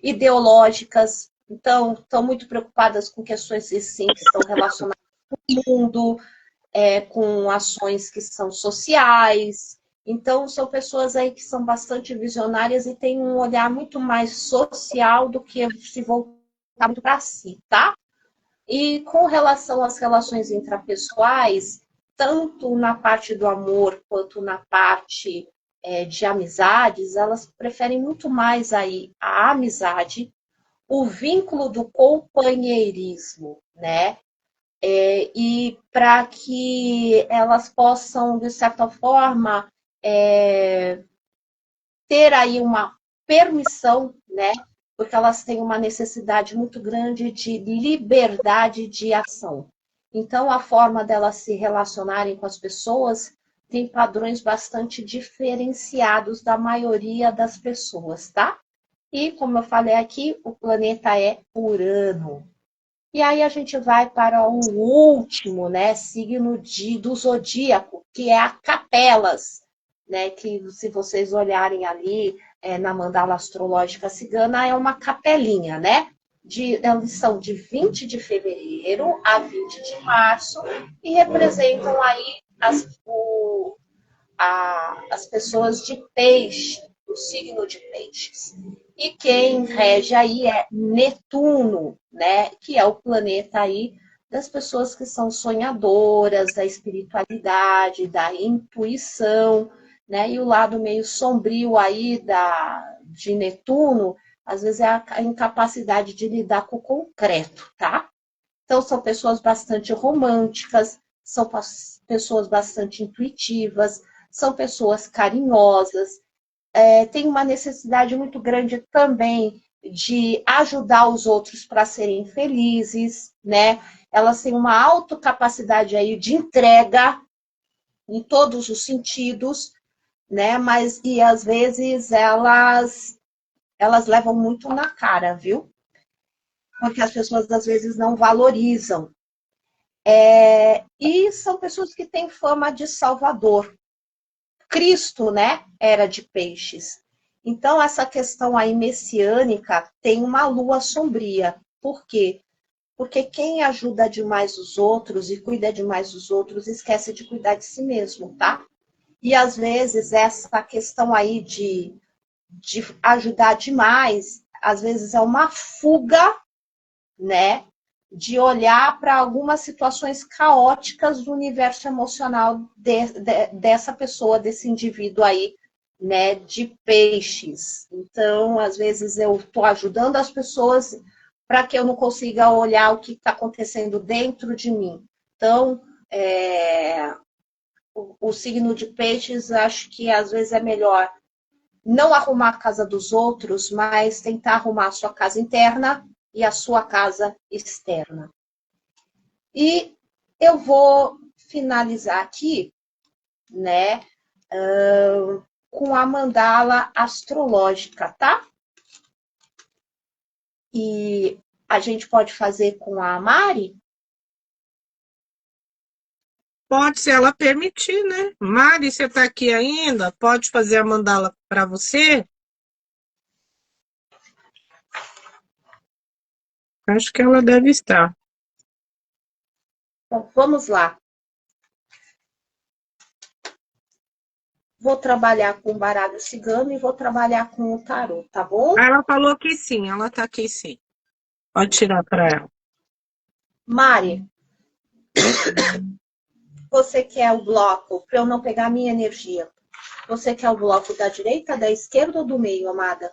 ideológicas, então estão muito preocupadas com questões assim, que estão relacionadas com o mundo, com ações que são sociais. Então, são pessoas aí que são bastante visionárias e têm um olhar muito mais social do que se voltar muito para si, tá? E com relação às relações intrapessoais, tanto na parte do amor quanto na parte de amizades, elas preferem muito mais aí a amizade, o vínculo do companheirismo, né? E para que elas possam, de certa forma, ter aí uma permissão, né? Porque elas têm uma necessidade muito grande de liberdade de ação. Então, a forma delas se relacionarem com as pessoas tem padrões bastante diferenciados da maioria das pessoas, tá? E, como eu falei aqui, o planeta é Urano. E aí a gente vai para o último, né, signo do zodíaco, que é a Capelas, né, que se vocês olharem ali na mandala astrológica cigana, é uma capelinha, né? Eles são de 20 de fevereiro a 20 de março e representam aí as pessoas de peixe, o signo de peixes. E quem rege aí é Netuno, né? Que é o planeta aí das pessoas que são sonhadoras, da espiritualidade, da intuição, né? E o lado meio sombrio aí de Netuno, às vezes é a incapacidade de lidar com o concreto, tá? Então são pessoas bastante românticas, são pessoas bastante intuitivas, são pessoas carinhosas, tem uma necessidade muito grande também de ajudar os outros para serem felizes, né? Elas têm uma autocapacidade aí de entrega em todos os sentidos, né? Mas e às vezes elas levam muito na cara, viu? Porque as pessoas às vezes não valorizam. E são pessoas que têm fama de salvador. Cristo, né, era de peixes. Então, essa questão aí messiânica tem uma lua sombria. Por quê? Porque quem ajuda demais os outros e cuida demais dos outros esquece de cuidar de si mesmo, tá? E às vezes essa questão aí de ajudar demais, às vezes é uma fuga, né? De olhar para algumas situações caóticas do universo emocional dessa pessoa, desse indivíduo aí, né, de peixes. Então, às vezes eu estou ajudando as pessoas para que eu não consiga olhar o que está acontecendo dentro de mim. Então, o signo de peixes, acho que às vezes é melhor não arrumar a casa dos outros, mas tentar arrumar a sua casa interna e a sua casa externa. E eu vou finalizar aqui, né, com a mandala astrológica, tá? E a gente pode fazer com a Mari? Pode, se ela permitir, né? Mari, você está aqui ainda? Pode fazer a mandala para você? Acho que ela deve estar. Então, vamos lá. Vou trabalhar com o baralho cigano e vou trabalhar com o tarô, tá bom? Ela falou que sim, ela está aqui sim. Pode tirar para ela. Mari, você quer o bloco para eu não pegar a minha energia? Você quer o bloco da direita, da esquerda ou do meio, amada?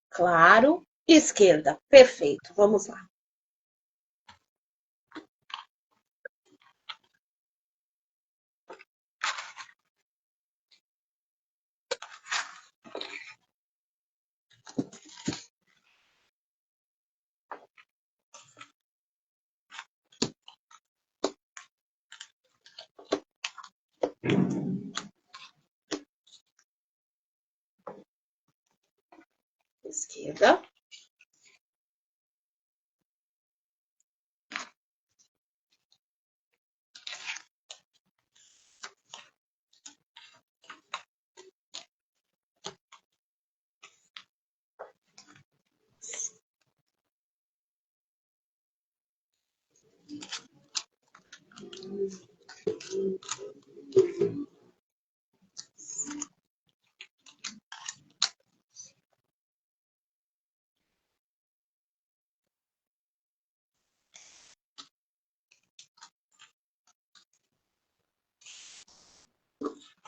Claro. Esquerda. Perfeito. Vamos lá. Esquerda.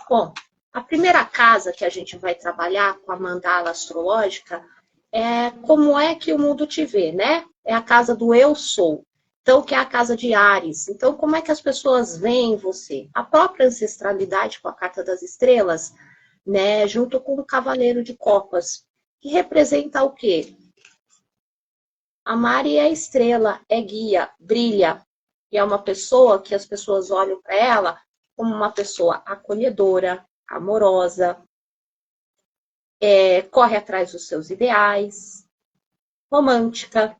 Bom, a primeira casa que a gente vai trabalhar com a mandala astrológica é como é que o mundo te vê, né? É a casa do eu sou. Então, que é a casa de Áries. Então, como é que as pessoas veem você? A própria ancestralidade com a carta das estrelas, né? Junto com o Cavaleiro de Copas, que representa o quê? A Mari é estrela, é guia, brilha. E é uma pessoa que as pessoas olham para ela como uma pessoa acolhedora, amorosa, corre atrás dos seus ideais, romântica.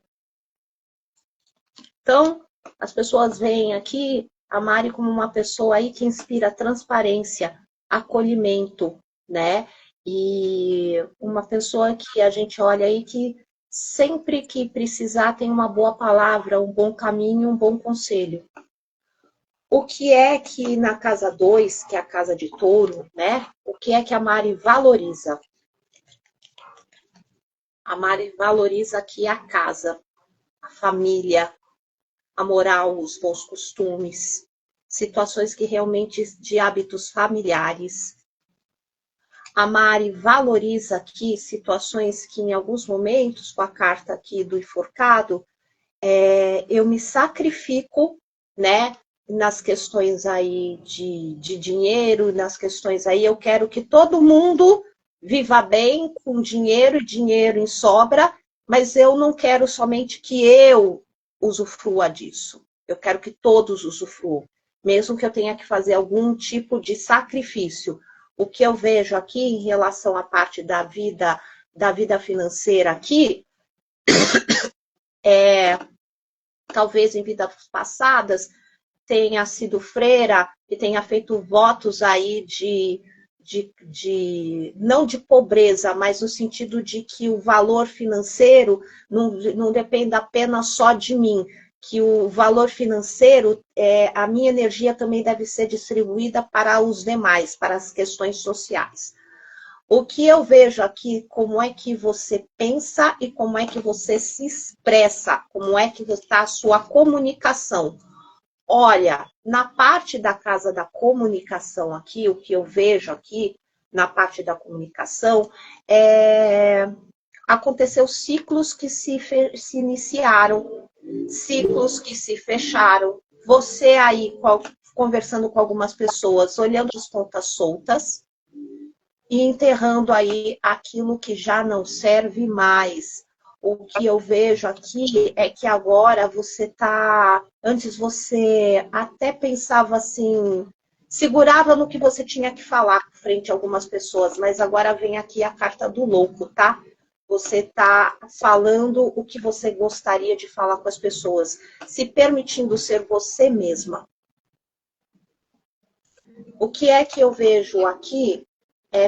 Então, as pessoas veem aqui a Mari como uma pessoa aí que inspira transparência, acolhimento, né? E uma pessoa que a gente olha aí que sempre que precisar tem uma boa palavra, um bom caminho, um bom conselho. O que é que na casa 2, que é a casa de touro, né? O que é que a Mari valoriza? A Mari valoriza aqui a casa, a família, a moral, os bons costumes, situações que realmente de hábitos familiares. A Mari valoriza aqui situações que em alguns momentos, com a carta aqui do enforcado, eu me sacrifico, né? Nas questões aí de dinheiro, nas questões aí, eu quero que todo mundo viva bem, com dinheiro e dinheiro em sobra, mas eu não quero somente que eu usufrua disso. Eu quero que todos usufruam, mesmo que eu tenha que fazer algum tipo de sacrifício. O que eu vejo aqui em relação à parte da vida financeira aqui, talvez em vidas passadas, tenha sido freira e tenha feito votos aí não de pobreza, mas no sentido de que o valor financeiro não depende apenas só de mim, que o valor financeiro, a minha energia também deve ser distribuída para os demais, para as questões sociais. O que eu vejo aqui, como é que você pensa e como é que você se expressa, como é que está a sua comunicação. Olha, na parte da casa da comunicação aqui, o que eu vejo aqui, na parte da comunicação, aconteceu ciclos que se iniciaram, ciclos que se fecharam. Você aí, conversando com algumas pessoas, olhando as pontas soltas e enterrando aí aquilo que já não serve mais. O que eu vejo aqui é que agora você tá... Antes você até pensava assim, segurava no que você tinha que falar frente a algumas pessoas, mas agora vem aqui a carta do louco, tá? Você tá falando o que você gostaria de falar com as pessoas, se permitindo ser você mesma. O que é que eu vejo aqui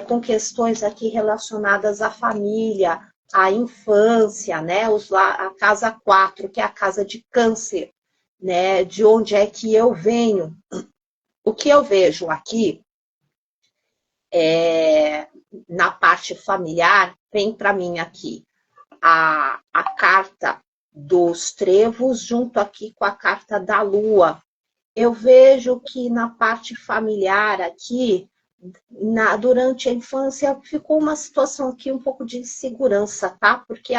com questões aqui relacionadas à família, à infância, né? A casa 4, que é a casa de câncer. né, de onde é que eu venho. O que eu vejo aqui, na parte familiar, vem para mim aqui a carta dos trevos junto aqui com a carta da lua. Eu vejo que na parte familiar aqui, durante a infância, ficou uma situação aqui um pouco de insegurança, tá? Porque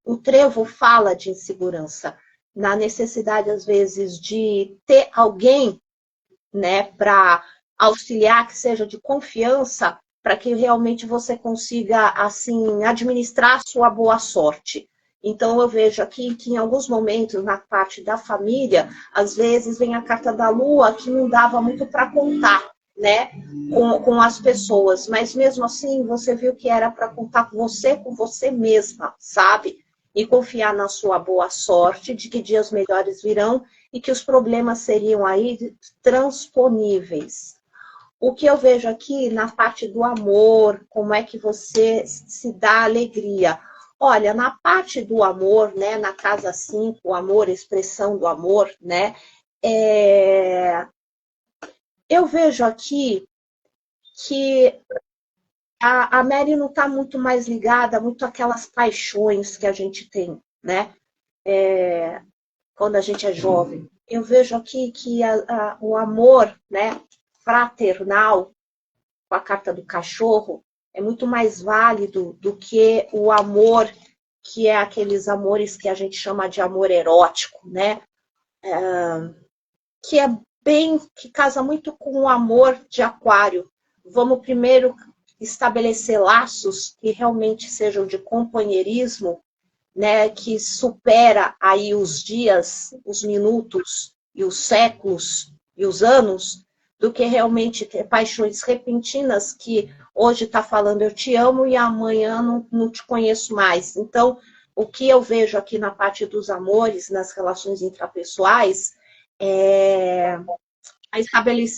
o trevo fala de insegurança, na necessidade, às vezes, de ter alguém, né, para auxiliar, que seja de confiança, para que realmente você consiga, assim, administrar a sua boa sorte. Então, eu vejo aqui que, em alguns momentos, na parte da família, às vezes vem a carta da lua, que não dava muito para contar, né, com as pessoas. Mas, mesmo assim, você viu que era para contar com você mesma, sabe? E confiar na sua boa sorte, de que dias melhores virão e que os problemas seriam aí transponíveis. O que eu vejo aqui na parte do amor, como é que você se dá alegria? Olha, na parte do amor, né, na casa 5, o amor, expressão do amor, né, eu vejo aqui que a Mary não está muito mais ligada muito àquelas paixões que a gente tem, né, quando a gente é jovem. Eu vejo aqui que o amor, né, fraternal, com a carta do cachorro, é muito mais válido do que o amor, que é aqueles amores que a gente chama de amor erótico, né? Que é que casa muito com o amor de aquário. Vamos primeiro estabelecer laços que realmente sejam de companheirismo, né? Que supera aí os dias, os minutos e os séculos e os anos, do que realmente ter paixões repentinas que hoje está falando eu te amo e amanhã não te conheço mais. Então, o que eu vejo aqui na parte dos amores, nas relações intrapessoais, é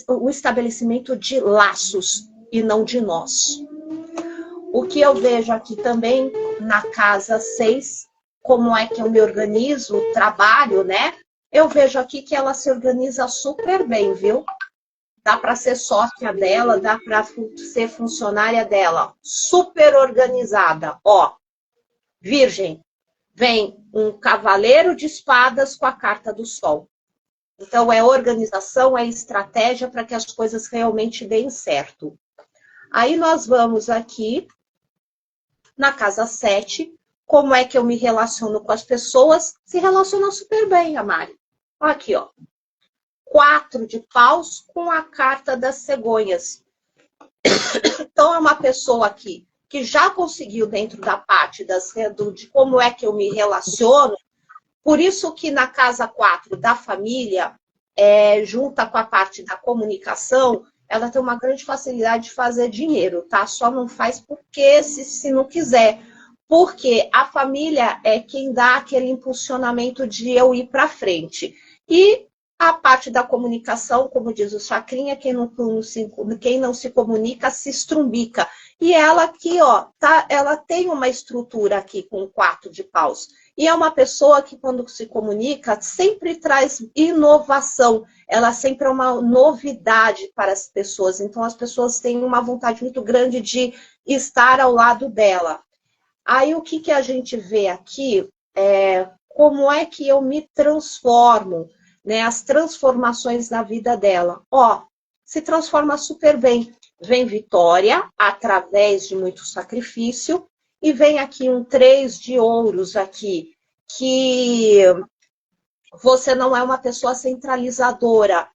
o estabelecimento de laços e não de nós. O que eu vejo aqui também na casa 6, como é que eu me organizo, trabalho, né? Eu vejo aqui que ela se organiza super bem, viu? Dá para ser sócia dela, dá para ser funcionária dela. Super organizada. Ó, Virgem, vem um cavaleiro de espadas com a carta do sol. Então, é organização, é estratégia para que as coisas realmente deem certo. Aí nós vamos aqui na casa 7, como é que eu me relaciono com as pessoas? Se relaciona super bem, a Mari. Aqui, ó. 4 de paus com a carta das cegonhas. Então, é uma pessoa aqui que já conseguiu, dentro da parte de como é que eu me relaciono. Por isso que na casa 4 da família, junta com a parte da comunicação, ela tem uma grande facilidade de fazer dinheiro, tá? Só não faz porque se não quiser. Porque a família é quem dá aquele impulsionamento de eu ir para frente. E a parte da comunicação, como diz o Chacrinha, quem não se comunica se estrumbica. E ela aqui, ó, ela tem uma estrutura aqui com 4 de paus. E é uma pessoa que, quando se comunica, sempre traz inovação. Ela sempre é uma novidade para as pessoas. Então, as pessoas têm uma vontade muito grande de estar ao lado dela. Aí, o que a gente vê aqui é como é que eu me transformo, né? As transformações na vida dela. Ó, se transforma super bem. Vem vitória através de muito sacrifício. E vem aqui um 3 de ouros aqui, que você não é uma pessoa centralizadora.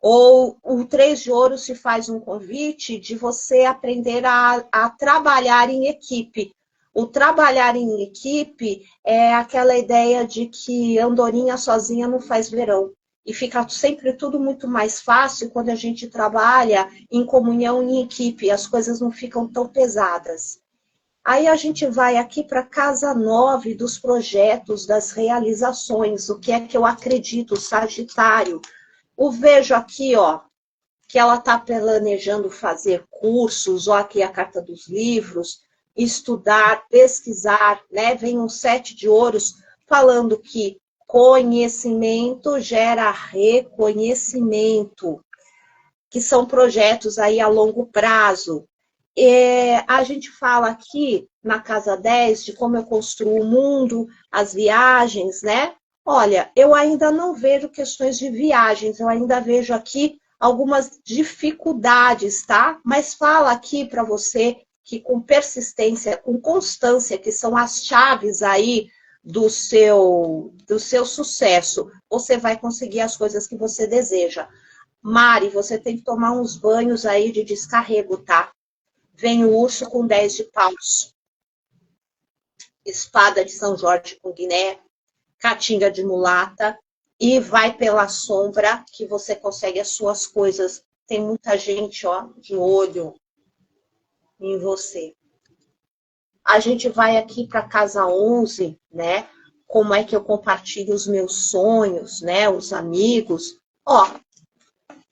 Ou o 3 de ouros se faz um convite de você aprender a trabalhar em equipe. O trabalhar em equipe é aquela ideia de que andorinha sozinha não faz verão. E fica sempre tudo muito mais fácil quando a gente trabalha em comunhão, em equipe. As coisas não ficam tão pesadas. Aí a gente vai aqui para a casa 9 dos projetos, das realizações. O que é que eu acredito, Sagitário? Eu vejo aqui, ó, que ela está planejando fazer cursos, ó, aqui a carta dos livros, estudar, pesquisar, né? Vem um 7 de ouros falando que Conhecimento gera reconhecimento, que são projetos aí a longo prazo. A gente fala aqui na Casa 10 de como eu construo o mundo, as viagens, né? Olha, eu ainda não vejo questões de viagens, eu ainda vejo aqui algumas dificuldades, tá? Mas fala aqui para você que com persistência, com constância, que são as chaves aí do seu sucesso, você vai conseguir as coisas que você deseja. Mari, você tem que tomar uns banhos aí de descarrego, tá? Vem o urso com 10 de paus, espada de São Jorge com Guiné, caatinga de mulata, e vai pela sombra que você consegue as suas coisas. Tem muita gente, ó, de olho em você. A gente vai aqui para casa 11, né? Como é que eu compartilho os meus sonhos, né? Os amigos. Ó,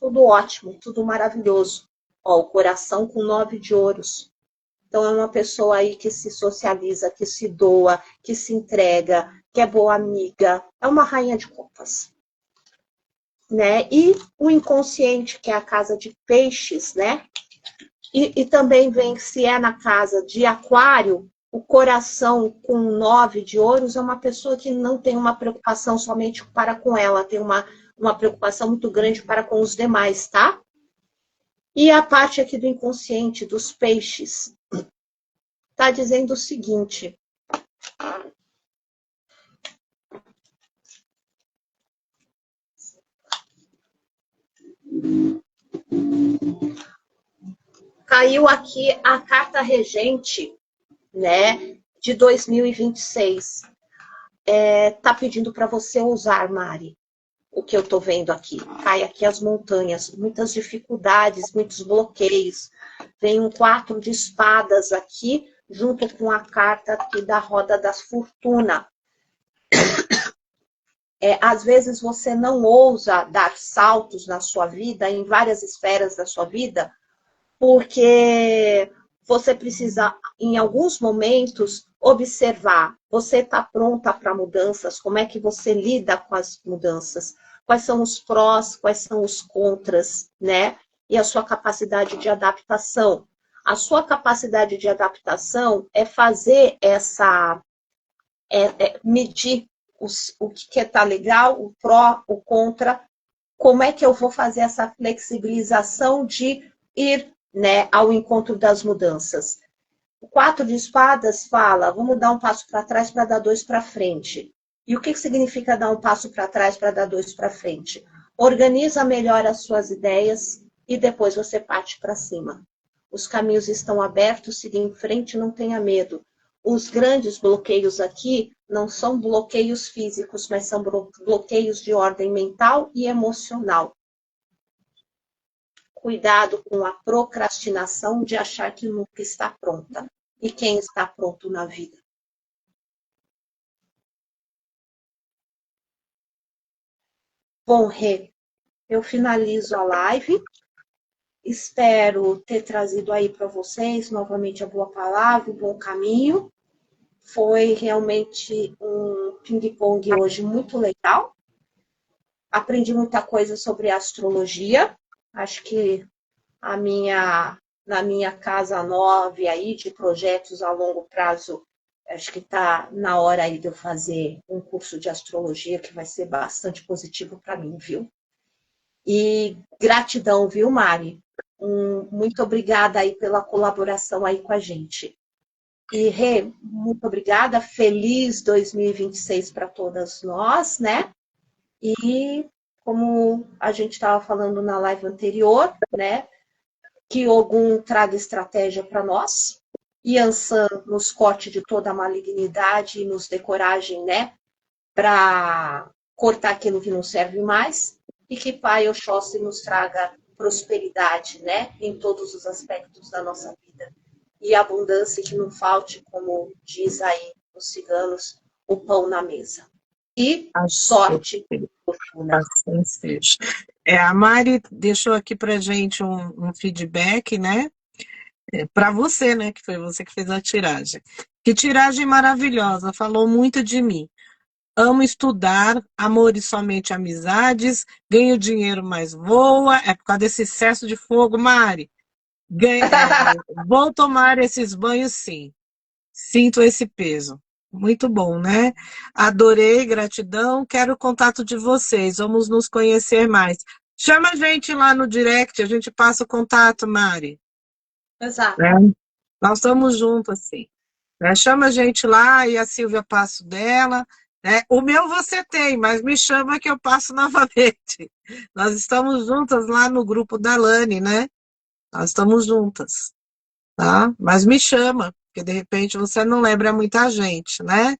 tudo ótimo, tudo maravilhoso. Ó, o coração com 9 de ouros. Então, é uma pessoa aí que se socializa, que se doa, que se entrega, que é boa amiga. É uma rainha de copas. Né? E o inconsciente, que é a casa de peixes, né? E também vem, se é na casa de aquário, o coração com 9 de ouros é uma pessoa que não tem uma preocupação somente para com ela, tem uma preocupação muito grande para com os demais, tá? E a parte aqui do inconsciente, dos peixes, está dizendo o seguinte. Caiu aqui a carta regente, né, de 2026. Tá pedindo para você usar, Mari, o que eu tô vendo aqui. Cai aqui as montanhas, muitas dificuldades, muitos bloqueios. Vem um 4 de espadas aqui, junto com a carta aqui da roda das fortuna. Às vezes você não ousa dar saltos na sua vida, em várias esferas da sua vida, porque você precisa, em alguns momentos, observar. Você está pronta para mudanças? Como é que você lida com as mudanças? Quais são os prós, quais são os contras, né? E a sua capacidade de adaptação. A sua capacidade de adaptação é fazer medir o que está legal, o pró, o contra. Como é que eu vou fazer essa flexibilização de ir, né, ao encontro das mudanças? O 4 de espadas fala, vamos dar um passo para trás para dar 2 para frente. E o que significa dar um passo para trás para dar 2 para frente? Organiza melhor as suas ideias e depois você parte para cima. Os caminhos estão abertos, siga em frente, não tenha medo. Os grandes bloqueios aqui não são bloqueios físicos, mas são bloqueios de ordem mental e emocional. Cuidado com a procrastinação de achar que nunca está pronta. E quem está pronto na vida? Bom, Rê, eu finalizo a live. Espero ter trazido aí para vocês novamente a boa palavra, o bom caminho. Foi realmente um ping-pong hoje muito legal. Aprendi muita coisa sobre astrologia. Acho que na minha casa 9 aí de projetos a longo prazo, acho que está na hora aí de eu fazer um curso de astrologia que vai ser bastante positivo para mim, viu? E gratidão, viu, Mari? Muito obrigada aí pela colaboração aí com a gente. E, Rê, muito obrigada. Feliz 2026 para todas nós, né? E, como a gente estava falando na live anterior, né? Que Ogum traga estratégia para nós. Yansan nos corte de toda a malignidade e nos dê coragem, né? Para cortar aquilo que não serve mais. E que Pai Oxóssi nos traga prosperidade, né? Em todos os aspectos da nossa vida. E abundância, que não falte, como diz aí os ciganos, o pão na mesa. E sorte e fortuna. A Mari deixou aqui pra gente um feedback, né? Para você, né? Que foi você que fez a tiragem. Que tiragem maravilhosa, falou muito de mim. amo estudar, amor e somente amizades, ganho dinheiro, mas voa. É por causa desse excesso de fogo, Mari. Vou tomar esses banhos, sim. Sinto esse peso. Muito bom, né? Adorei, gratidão. Quero o contato de vocês. Vamos nos conhecer mais. Chama a gente lá no direct, a gente passa o contato, Mari. Exato. Né? Nós estamos juntos, assim. Né? Chama a gente lá e a Silvia passa o dela. Né? O meu você tem, mas me chama que eu passo novamente. Nós estamos juntas lá no grupo da Lani, né? Nós estamos juntas, tá? Mas me chama, porque de repente você não lembra muita gente, né?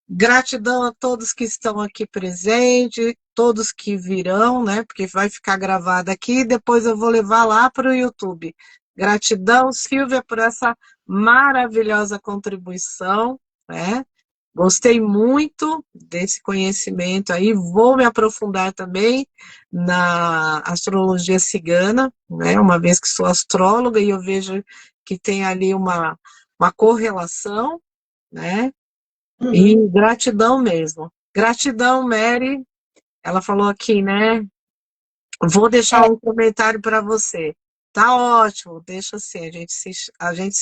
Gratidão a todos que estão aqui presentes, todos que virão, né? Porque vai ficar gravado aqui e depois eu vou levar lá para o YouTube. Gratidão, Silvia, por essa maravilhosa contribuição, né? Gostei muito desse conhecimento aí, vou me aprofundar também na astrologia cigana, né? Uma vez que sou astróloga e eu vejo que tem ali uma correlação, né? E gratidão mesmo. Gratidão, Mary. Ela falou aqui, né? Vou deixar um comentário para você. Tá ótimo, deixa assim, a gente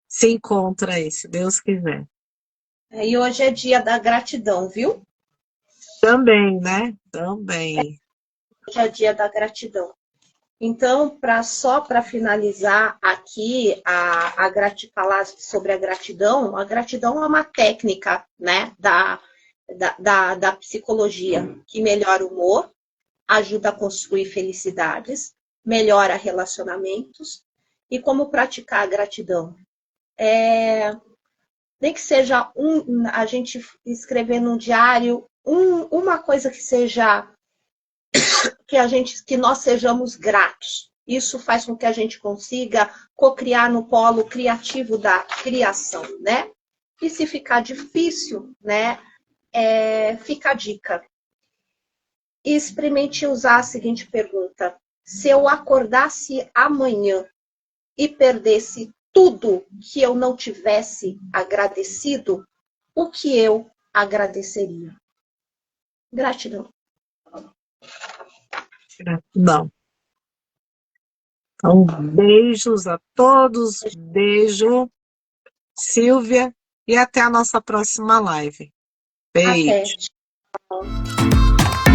se encontra aí, se Deus quiser. E hoje é dia da gratidão, viu? Também, né? Também. Hoje é dia da gratidão. Então, só para finalizar aqui, falar sobre a gratidão é uma técnica, né, da psicologia que melhora o humor, ajuda a construir felicidades, melhora relacionamentos. E como praticar a gratidão? Nem que seja a gente escrever num diário uma coisa que seja que nós sejamos gratos. Isso faz com que a gente consiga cocriar no polo criativo da criação, né? E se ficar difícil, né? Fica a dica. E experimente usar a seguinte pergunta: se eu acordasse amanhã e perdesse tudo que eu não tivesse agradecido, o que eu agradeceria? Gratidão. Gratidão. Então, beijos a todos, beijo, Silvia, e até a nossa próxima live. Beijo. Até.